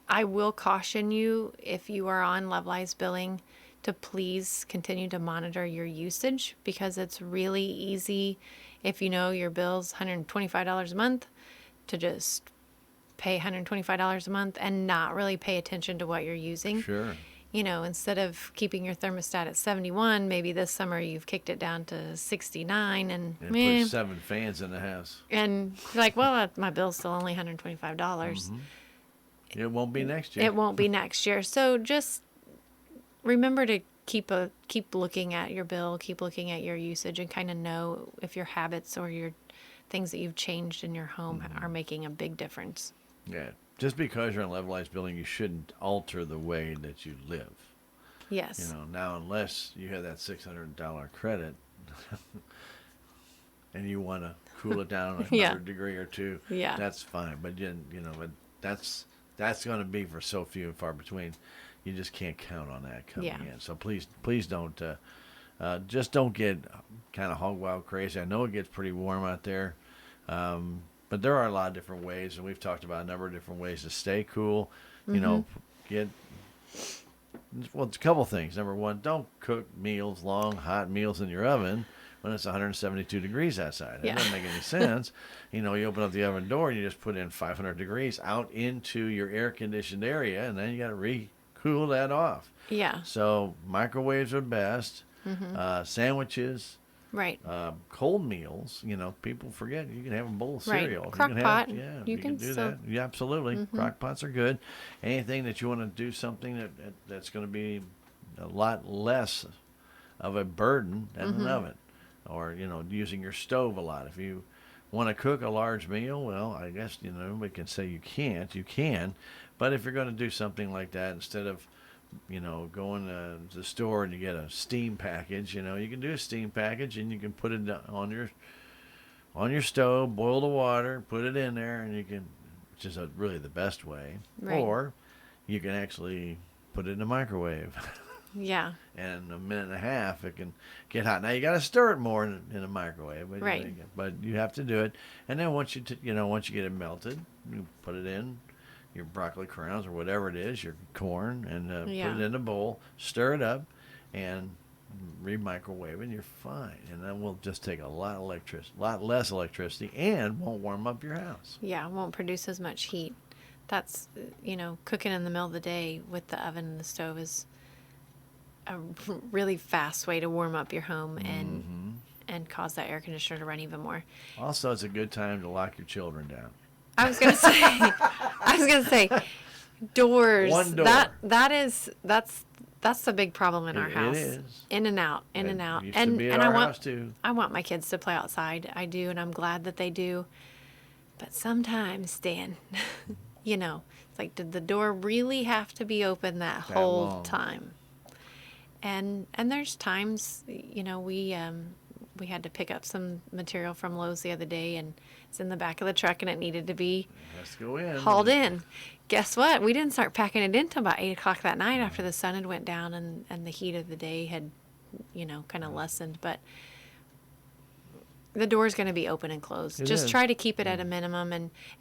I will caution you, if you are on levelized billing, to please continue to monitor your usage, because it's really easy, if you know your bill's $125 a month, to just pay $125 a month and not really pay attention to what you're using. Sure. Instead of keeping your thermostat at 71, maybe this summer you've kicked it down to 69 and put 7 fans in the house. And you're like, well, my bill's still only $125. It won't be next year. It won't be next year. So just remember to keep looking at your bill, keep looking at your usage, and kind of know if your habits or your things that you've changed in your home are making a big difference. Yeah. Just because you're on levelized billing, you shouldn't alter the way that you live. Yes. Now, unless you have that $600 credit and you want to cool it down another degree or two, that's fine. But but that's going to be for so few and far between. You just can't count on that coming in. So please don't just don't get kind of hog wild crazy. I know it gets pretty warm out there. But there are a lot of different ways, and we've talked about a number of different ways to stay cool. You Mm-hmm. know, get well, it's a couple things. Number one, don't cook meals, long, hot meals in your oven when it's 172 degrees outside. That Yeah. doesn't make any sense. You know, you open up the oven door and you just put in 500 degrees out into your air conditioned area, and then you got to re-cool that off. Yeah. So microwaves are best. Mm-hmm. Sandwiches, Right. cold meals. You know, people forget you can have a bowl of Right. cereal. You Crock can pot. have, yeah, You you can can do still. that. Yeah, absolutely. Mm-hmm. Crock pots are good. Anything that you want to do something that's going to be a lot less of a burden than an oven, or you know, using your stove a lot. If you want to cook a large meal, well, I guess you know we can say you can't. You can, but if you're going to do something like that, instead of you know going to the store and you get a steam package, you know, you can do a steam package and you can put it on your stove, boil the water, put it in there, and you can, which is really the best way, Right. or you can actually put it in the microwave. Yeah. And in a minute and a half it can get hot. Now you got to stir it more in a microwave, but Right. but you have to do it. And then once once you get it melted, you put it in your broccoli crowns or whatever it is, your corn, and Yeah. put it in a bowl, stir it up, and re-microwave, and you're fine. And that will just take a lot less electricity, and won't warm up your house. Yeah. Won't produce as much heat. That's, cooking in the middle of the day with the oven and the stove is a really fast way to warm up your home and cause that air conditioner to run even more. Also, it's a good time to lock your children down. I was gonna say, doors. One door. That's the big problem in our house. It is. In and out, in and out. Used And to be at and our I want house too. I want my kids to play outside. I do, and I'm glad that they do. But sometimes, Dan, it's like, did the door really have to be open that whole long. time? And there's times, we had to pick up some material from Lowe's the other day, and it's in the back of the truck, and it needed to be Let's go in. hauled in. Guess what? We didn't start packing it in till about 8 o'clock that night after the sun had went down and the heat of the day had, kind of lessened. But the door's going to be open and closed. It Just is. try to keep it at a minimum.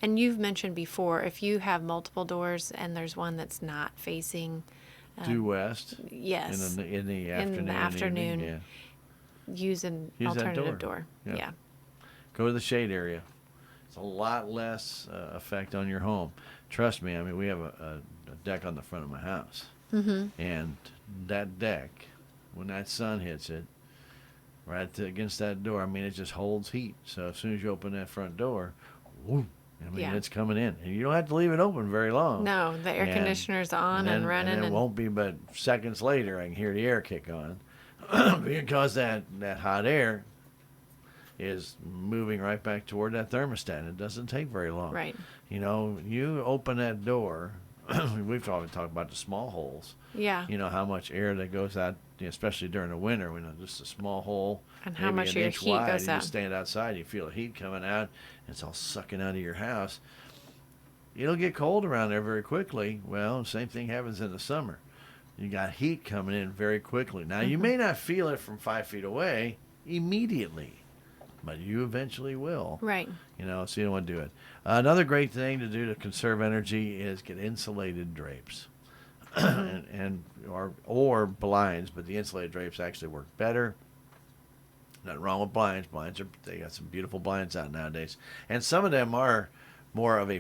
And you've mentioned before, if you have multiple doors and there's one that's not facing, Due west. yes, In the afternoon. afternoon. Evening, use an Use that alternative door. door. Yeah. Go to the shade area. It's a lot less effect on your home. Trust me. I mean, we have a deck on the front of my house, and that deck, when that sun hits it, against that door, I mean, it just holds heat. So as soon as you open that front door, whoo, I mean, Yeah. it's coming in, and you don't have to leave it open very long. No, the air And- conditioner's on and running. And it won't be but seconds later I can hear the air kick on because that hot air is moving right back toward that thermostat. It doesn't take very long. Right. You open that door. We've always talked about the small holes. Yeah. You know how much air that goes out, especially during the winter when just a small hole, And how maybe much an of your inch heat wide. goes You out. just stand outside, you feel the heat coming out, and it's all sucking out of your house. It'll get cold around there very quickly. Well, same thing happens in the summer. You got heat coming in very quickly. Now, you may not feel it from 5 feet away immediately, but you eventually will. Right. So you don't want to do it. Another great thing to do to conserve energy is get insulated drapes, or blinds. But the insulated drapes actually work better. Nothing wrong with blinds. They got some beautiful blinds out nowadays, and some of them are more of a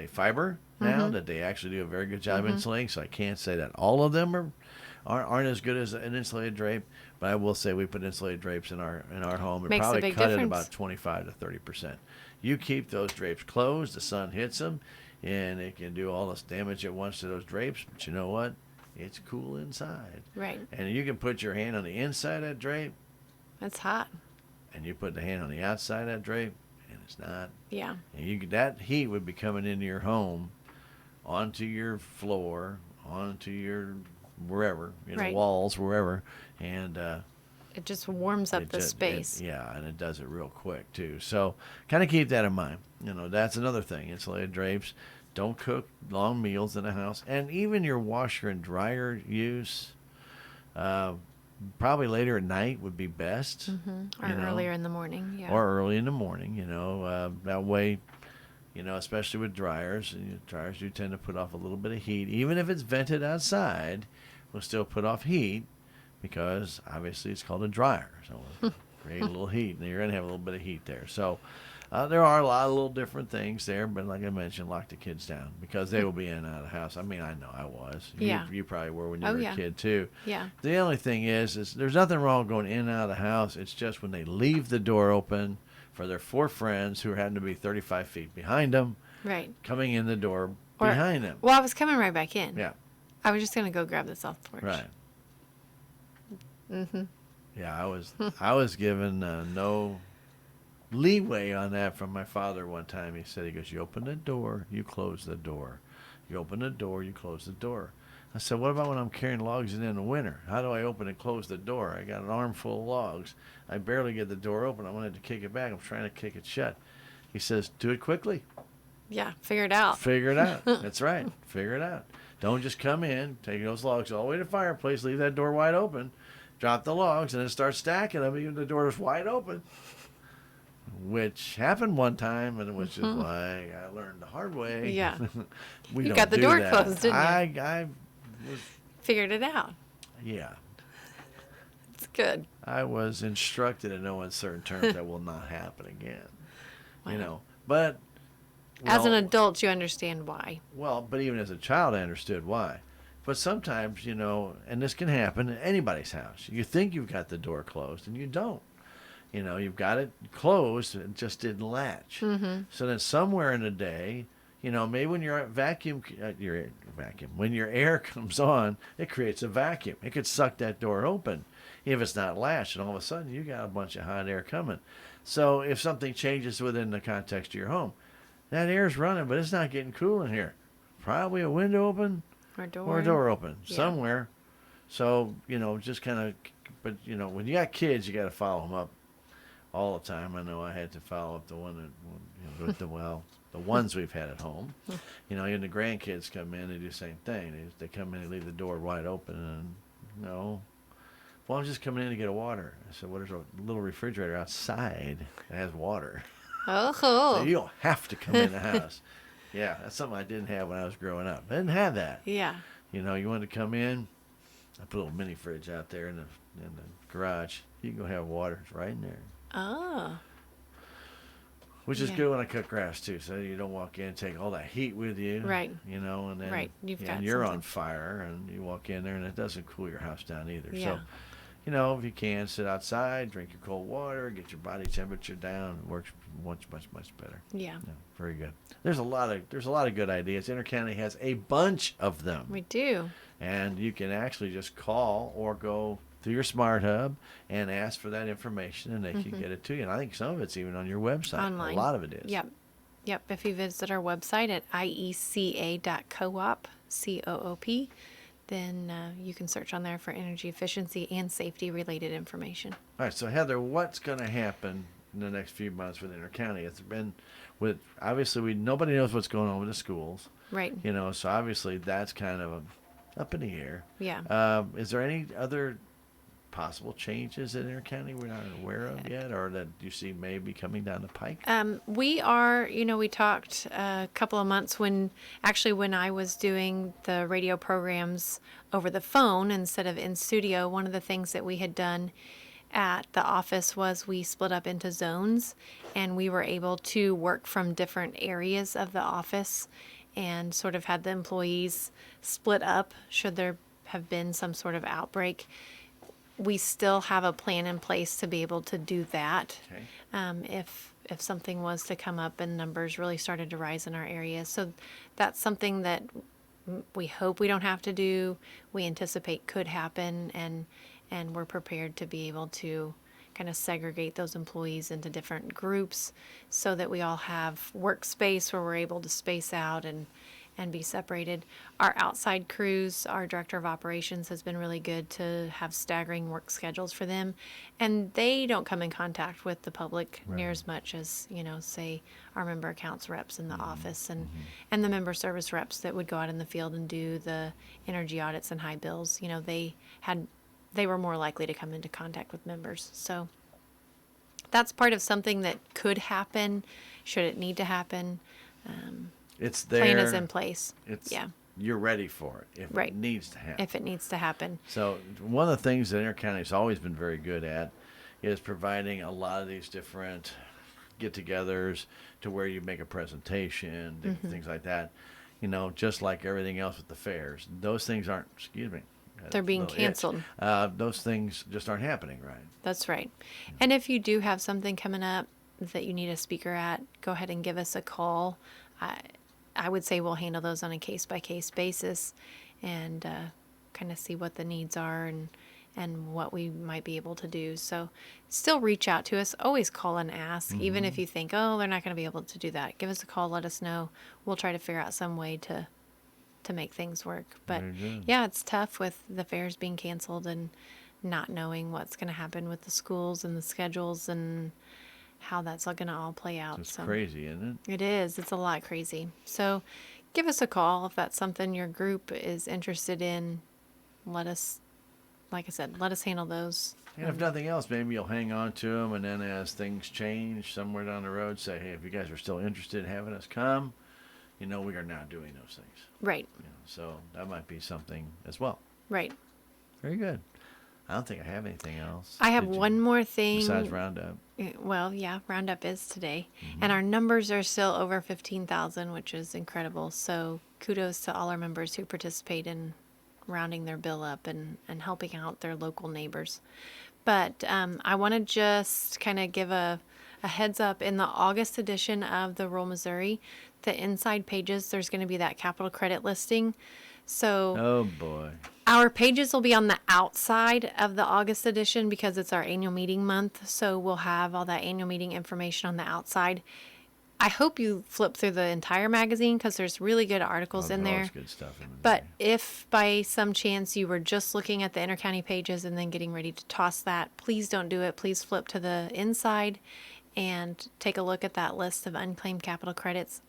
fiber now that they actually do a very good job insulating. So I can't say that all of them aren't as good as an insulated drape, but I will say we put insulated drapes in our home and Makes a probably big cut it difference. about 25 to 30%. You keep those drapes closed, the sun hits them, and it can do all this damage at once to those drapes. But you know what? It's cool inside. Right. And you can put your hand on the inside of that drape, It's hot. and you put the hand on the outside of that drape, and it's not. Yeah. And that heat would be coming into your home, onto your floor, onto your wherever, Right. walls, wherever, and It just warms up the space. and it does it real quick too. So kind of keep that in mind. That's another thing. Insulated drapes. Don't cook long meals in the house, and even your washer and dryer use. Probably later at night would be best. Or earlier in the morning. Yeah. Or early in the morning. That way especially with dryers. And dryers do tend to put off a little bit of heat. Even if it's vented outside, will still put off heat because obviously it's called a dryer. So it'll create a little heat, and you're going to have a little bit of heat there. So there are a lot of little different things there, but like I mentioned, lock the kids down because they will be in and out of the house. I mean, I know I was. Yeah. You probably were when you Oh, were yeah. a kid too. Yeah. The only thing is there's nothing wrong going in and out of the house. It's just when they leave the door open for their four friends who happen to be 35 feet behind them, Right. coming in the door Or- behind them. Well, I was coming right back in. Yeah, I was just going to go grab the south porch. right. Mm-hmm. Yeah, I was given no leeway on that from my father one time. He said, he goes, you open the door, you close the door. You open the door, you close the door. I said, what about when I'm carrying logs in the winter? How do I open and close the door? I got an armful of logs. I barely get the door open. I wanted to kick it back. I'm trying to kick it shut. He says, do it quickly. Yeah. Figure it out. Figure it out. That's right. Figure it out. Don't just come in, take those logs all the way to the fireplace, leave that door wide open, drop the logs, and then start stacking them even the door is wide open. Which happened one time, and which is why I learned the hard way. Yeah. We You don't got the do door that. closed, didn't you? I was, Figured it out. yeah. It's good. I was instructed in no uncertain terms that will not happen again. Wow. But As an well, adult, you understand why. Well, but even as a child, I understood why. But sometimes, and this can happen in anybody's house. You think you've got the door closed, and you don't. You've got it closed, and it just didn't latch. Mm-hmm. So then somewhere in the day, maybe when your when your air comes on, it creates a vacuum. It could suck that door open if it's not latched, and all of a sudden you got a bunch of hot air coming. So if something changes within the context of your home, that air's running, but it's not getting cool in here. Probably a window open Or door. or a door open Yeah. somewhere. So, just kind of, but, when you got kids, you got to follow them up all the time. I know I had to follow up the one that, with the ones we've had at home. Even the grandkids come in, they do the same thing. They come in, they leave the door wide open, and, well, I'm just coming in to get a water. I said, well, there's a little refrigerator outside that has water. Oh, So you don't have to come in the house. Yeah, that's something I didn't have when I was growing up. I didn't have that. yeah. You wanted to come in, I put a little mini fridge out there in the garage. You can go have water. It's right in there. Oh. Which is Yeah. good when I cut grass too, so you don't walk in and take all that heat with you. Right. And then Right. You've got and you're on something. fire, and you walk in there, and it doesn't cool your house down either. Yeah. So, if you can, sit outside, drink your cold water, get your body temperature down. It works much, much, much better. Yeah. Yeah, very good. There's a lot of good ideas. Inercounty has a bunch of them, We do. and you can actually just call or go through your smart hub and ask for that information, and they can get it to you. And I think some of it's even on your website. Online. A lot of it is. Yep. Yep. If you visit our website at ieca.coop, then you can search on there for energy efficiency and safety related information. All right, so Heather, what's going to happen in the next few months with Inercounty? It's been obviously nobody knows what's going on with the schools, Right. so obviously that's kind of up in the air. Yeah. Is there any other possible changes in Inercounty we're not aware of yet, or that you see maybe coming down the pike? We are, we talked a couple of months when I was doing the radio programs over the phone instead of in studio. One of the things that we had done at the office was we split up into zones, and we were able to work from different areas of the office and sort of had the employees split up should there have been some sort of outbreak. We still have a plan in place to be able to do that. Okay. If something was to come up and numbers really started to rise in our area. So that's something that we hope we don't have to do. We anticipate could happen, and we're prepared to be able to kind of segregate those employees into different groups so that we all have workspace where we're able to space out and be separated. Our outside crews, our director of operations has been really good to have staggering work schedules for them. And they don't come in contact with the public near as much as, say our member accounts reps in the office and the member service reps that would go out in the field and do the energy audits and high bills. They were more likely to come into contact with members. So that's part of something that could happen should it need to happen. It's there. plan is in place. It's Yeah. You're ready for it if Right. it needs to happen. If it needs to happen. So one of the things that Inercounty has always been very good at is providing a lot of these different get-togethers to where you make a presentation, things like that. Just like everything else with the fairs, those things aren't. Excuse me. They're being Little itch. canceled. Those things just aren't happening, right? That's right. And if you do have something coming up that you need a speaker at, go ahead and give us a call. I would say we'll handle those on a case-by-case basis and kind of see what the needs are and what we might be able to do. So still reach out to us. Always call and ask, even if you think, oh, they're not going to be able to do that. Give us a call. Let us know. We'll try to figure out some way to make things work. But yeah, it's tough with the fairs being canceled and not knowing what's going to happen with the schools and the schedules and how that's going to all play out. It's crazy, isn't it? It is. It's a lot crazy. So give us a call if that's something your group is interested in. Let us, like I said, let us handle those. And if nothing else, maybe you'll hang on to them, and then as things change somewhere down the road, say, hey, if you guys are still interested in having us come, we are not doing those things. Right. So that might be something as well. Right. Very good. I don't think I have anything else. I have Did you? one more thing. Besides Roundup. Well, yeah, Roundup is today. And our numbers are still over 15,000, which is incredible. So kudos to all our members who participate in rounding their bill up and helping out their local neighbors. But I want to just kind of give a heads up. In the August edition of the Rural Missouri, the inside pages, there's going to be that capital credit listing. So Oh, boy. our pages will be on the outside of the August edition because it's our annual meeting month. So we'll have all that annual meeting information on the outside. I hope you flip through the entire magazine because there's really good articles in there. Good stuff in But if by some chance you were just looking at the Inercounty pages and then getting ready to toss that, please don't do it. Please flip to the inside and take a look at that list of unclaimed capital credits.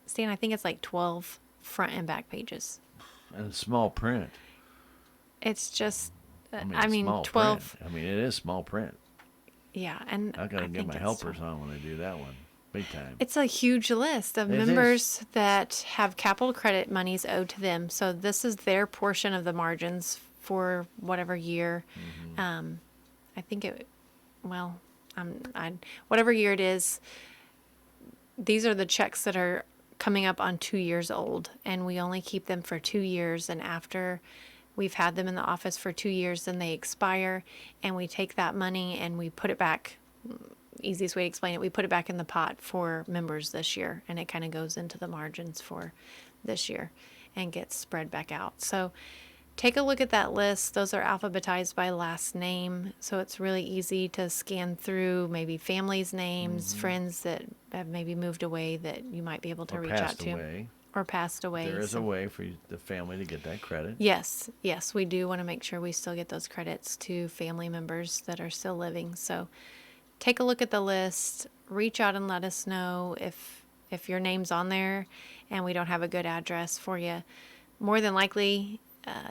Stan, I think it's like 12 front and back pages. And small print. It's just, small 12. print. It is small print. Yeah, and I gotta get think my it's helpers on when I do that one. Big time. It's a huge list of It is. members that have capital credit monies owed to them. So this is their portion of the margins for whatever year. I think whatever year it is, these are the checks that are coming up on 2 years old, and we only keep them for 2 years. And after we've had them in the office for 2 years, then they expire, and we take that money and we put it back. Easiest way to explain it, we put it back in the pot for members this year, and it kind of goes into the margins for this year and gets spread back out. So take a look at that list. Those are alphabetized by last name, so it's really easy to scan through maybe families' names, friends that have maybe moved away that you might be able to reach out to. Away. Or passed away. There is a way for the family to get that credit. Yes, we do want to make sure we still get those credits to family members that are still living. So take a look at the list, reach out and let us know if your name's on there and we don't have a good address for you. More than likely,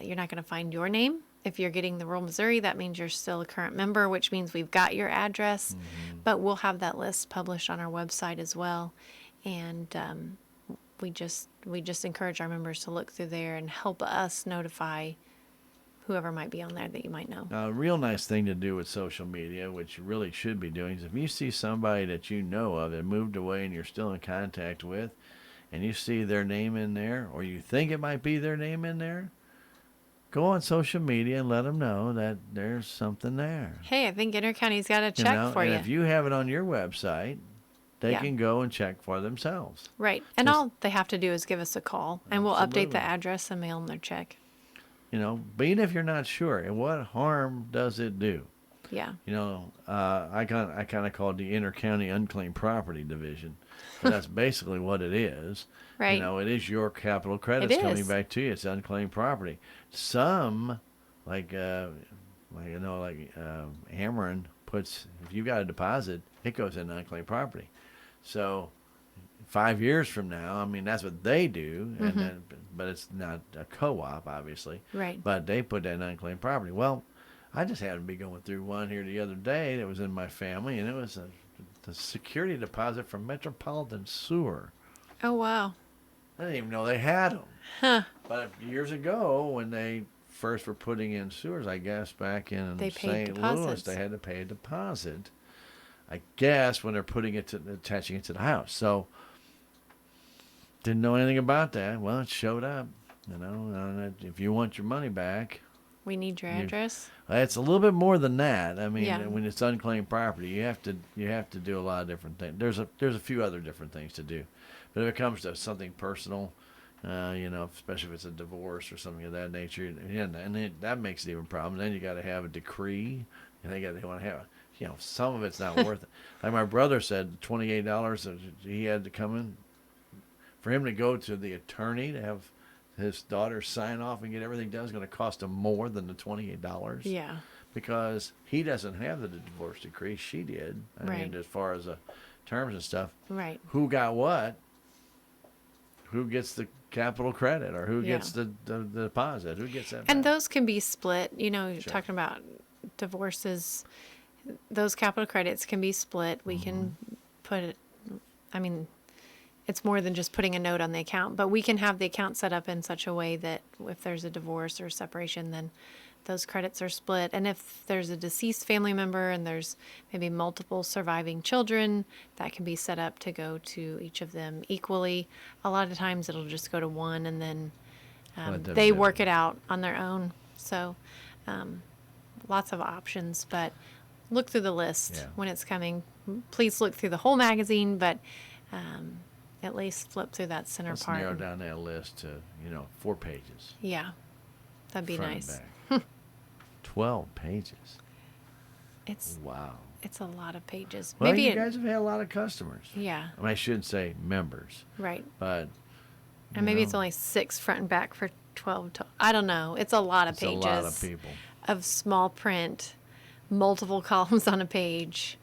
you're not going to find your name. If you're getting the Rural Missouri, that means you're still a current member, which means we've got your address. But we'll have that list published on our website as well. And we just encourage our members to look through there and help us notify whoever might be on there that you might know. Now, a real nice thing to do with social media, which you really should be doing, is if you see somebody that you know of that moved away and you're still in contact with, and you see their name in there, or you think it might be their name in there, go on social media and let them know that there's something there. Hey, I think Inercounty's got a check for and you. if you have it on your website, they can go and check for themselves. Right. And all they have to do is give us a call, and we'll update the address and mail them their check. But even if you're not sure, and what harm does it do? Yeah. I kind of call it the Inter-County Unclaimed Property Division. But that's basically what it is. Right. It is your capital credits coming back to you. It's unclaimed property. Some, Ameren puts, if you got a deposit, it goes in unclaimed property. So 5 years from now, that's what they do, and then, but it's not a co-op, obviously. Right. But they put that in unclaimed property. Well, I just happened to be going through one here the other day that was in my family, and it was the security deposit from Metropolitan Sewer. Oh, wow. I didn't even know they had them. Huh. But years ago, when they first were putting in sewers, I guess back in They paid St. Louis, deposits. they had to pay a deposit. I guess when they're attaching it to the house. So didn't know anything about that. Well, it showed up. And if you want your money back, We need your address. it's a little bit more than that. I mean, Yeah. when it's unclaimed property, you have to do a lot of different things. There's a few other different things to do, but if it comes to something personal, especially if it's a divorce or something of that nature, that makes it even a problem. Then you got to have a decree, and they want to have, some of it's not worth it. Like my brother said, $28 he had to come in for him to go to the attorney to have his daughter sign off and get everything done is going to cost him more than the $28. Yeah. Because he doesn't have the divorce decree. She did. I Right. mean, as far as the terms and stuff. Right. Who got what? Who gets the capital credit or who Yeah. gets the deposit? Who gets that And back? those can be split. You're Sure. talking about divorces. Those capital credits can be split. We can put it, I mean, it's more than just putting a note on the account, but we can have the account set up in such a way that if there's a divorce or separation, then those credits are split. And if there's a deceased family member and there's maybe multiple surviving children, that can be set up to go to each of them equally. A lot of times it'll just go to one, and then they work it out on their own. So lots of options, but look through the list when it's coming. Please look through the whole magazine, but at least flip through that center Let's part. narrow down that list to 4 pages. Yeah, that'd be front nice. and back. 12 pages. It's Wow. it's a lot of pages. Well, Maybe you guys have had a lot of customers. yeah, I mean, I shouldn't say members, right. but And maybe it's only 6 front and back for 12. I don't know. It's a lot of it's pages. a lot of people. Of small print, multiple columns on a page.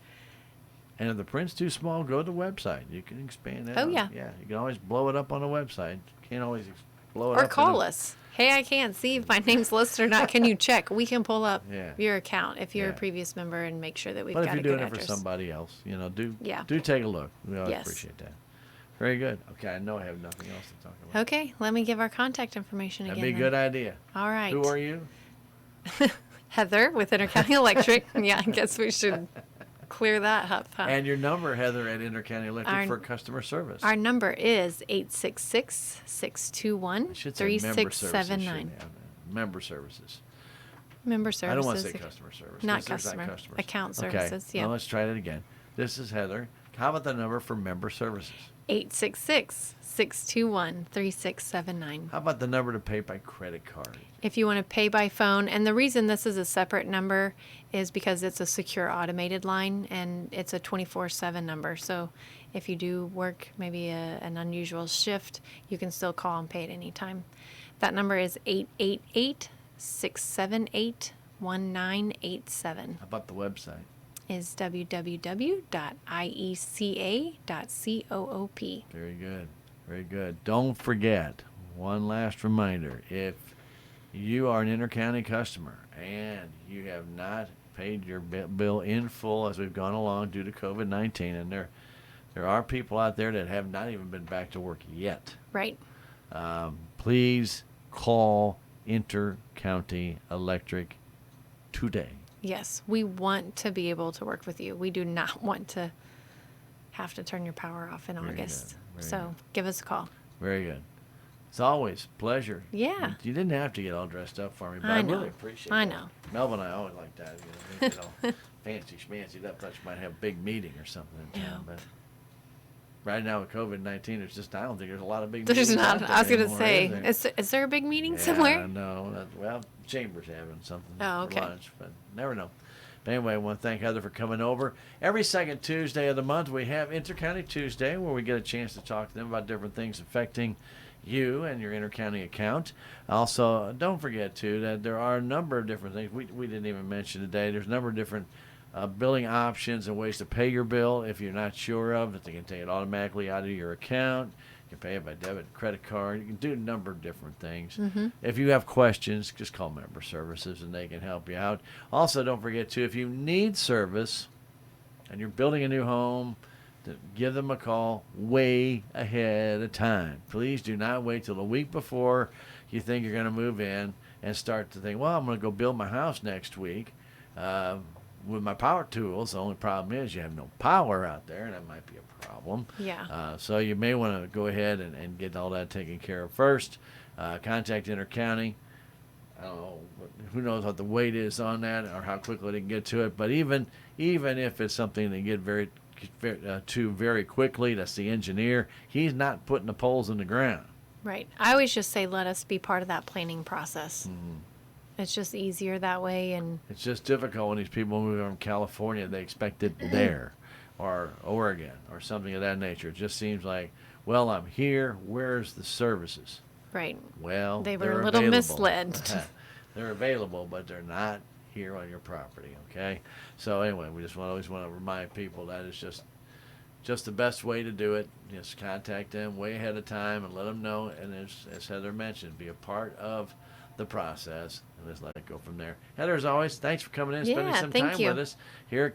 And if the print's too small, go to the website. You can expand that. Oh, yeah. Yeah, you can always blow it up on the website. You can't always blow it Or up. call us. Hey, I can't see if my name's listed or not. Can you check? We can pull up Yeah. your account if you're Yeah. a previous member and make sure that we've But if got you're a doing good it for address. somebody else, Yeah. do take a look. We always Yes. appreciate that. Very good. Okay, I know I have nothing else to talk about. Okay, let me give our contact information That'd again. be a good idea. All right. Who are you? Heather with Inercounty Electric. Yeah, I guess we should clear that up, huh? And your number, Heather, at Inercounty Electric Our- for customer service. Our number is I should say member services. 866-621-3679. Member services. Member services. I don't want to say customer service. Not 'cause there's customer. customers. Account Okay, services, yeah. Now let's try that again. This is Heather. How about the number for member services? 866-621-3679. How about the number to pay by credit card? If you want to pay by phone, and the reason this is a separate number is because it's a secure automated line and it's a 24/7 number. So if you do work maybe an unusual shift, you can still call and pay at any time. That number is 888-678-1987. How about the website? Is www.ieca.coop. Very good. Very good. Don't forget, one last reminder. If you are an Intercounty customer and you have not paid your bill in full as we've gone along due to COVID-19, and there are people out there that have not even been back to work yet, Right. please call Intercounty Electric today. Yes, we want to be able to work with you. We do not want to have to turn your power off in Very August. good, very So good. give us a call. Very good. It's always a pleasure. Yeah. You didn't have to get all dressed up for me, but I I, know. really appreciate I that. know. Melvin and I always like that. Make it all fancy schmancy up. Thought you might have a big meeting or something in town. Nope. But right now with COVID-19, it's just, I don't think there's a lot of big There's meetings not. out there I was going to anymore, say, is there? is there a big meeting Yeah, somewhere? no. Well, Chamber's having something Oh, for okay. lunch, but never know. But anyway, I want to thank Heather for coming over. Every second Tuesday of the month, we have Intercounty Tuesday, where we get a chance to talk to them about different things affecting you and your Intercounty account. Also, don't forget, too, that there are a number of different things we didn't even mention today. There's a number of different billing options and ways to pay your bill if you're not sure of it. They can take it automatically out of your account. You can pay it by debit, credit card. You can do a number of different things. If you have questions, just call Member Services and they can help you out. Also, don't forget, too, if you need service and you're building a new home, to give them a call way ahead of time. Please do not wait till the week before you think you're going to move in and start to think, well, I'm going to go build my house next week with my power tools. The only problem is you have no power out there, and that might be a problem. Yeah. So you may want to go ahead and get all that taken care of first. Contact Inercounty. I don't know, who knows what the wait is on that or how quickly they can get to it. But even if it's something they get to very quickly, that's the engineer. He's not putting the poles in the ground. Right. I always just say let us be part of that planning process. Mm-hmm. It's just easier that way. And It's just difficult when these people move from California. They expect it there, or Oregon, or something of that nature. It just seems like, well, I'm here. Where's the services? right. Well, They were they're a little available. misled. They're available, but they're not here on your property. Okay. So anyway, we just always want to remind people that it's just the best way to do it. Just contact them way ahead of time and let them know. And as Heather mentioned, be a part of the process and just let it go from there. Heather, as always, thanks for coming in, spending Yeah, some thank time you. with us here at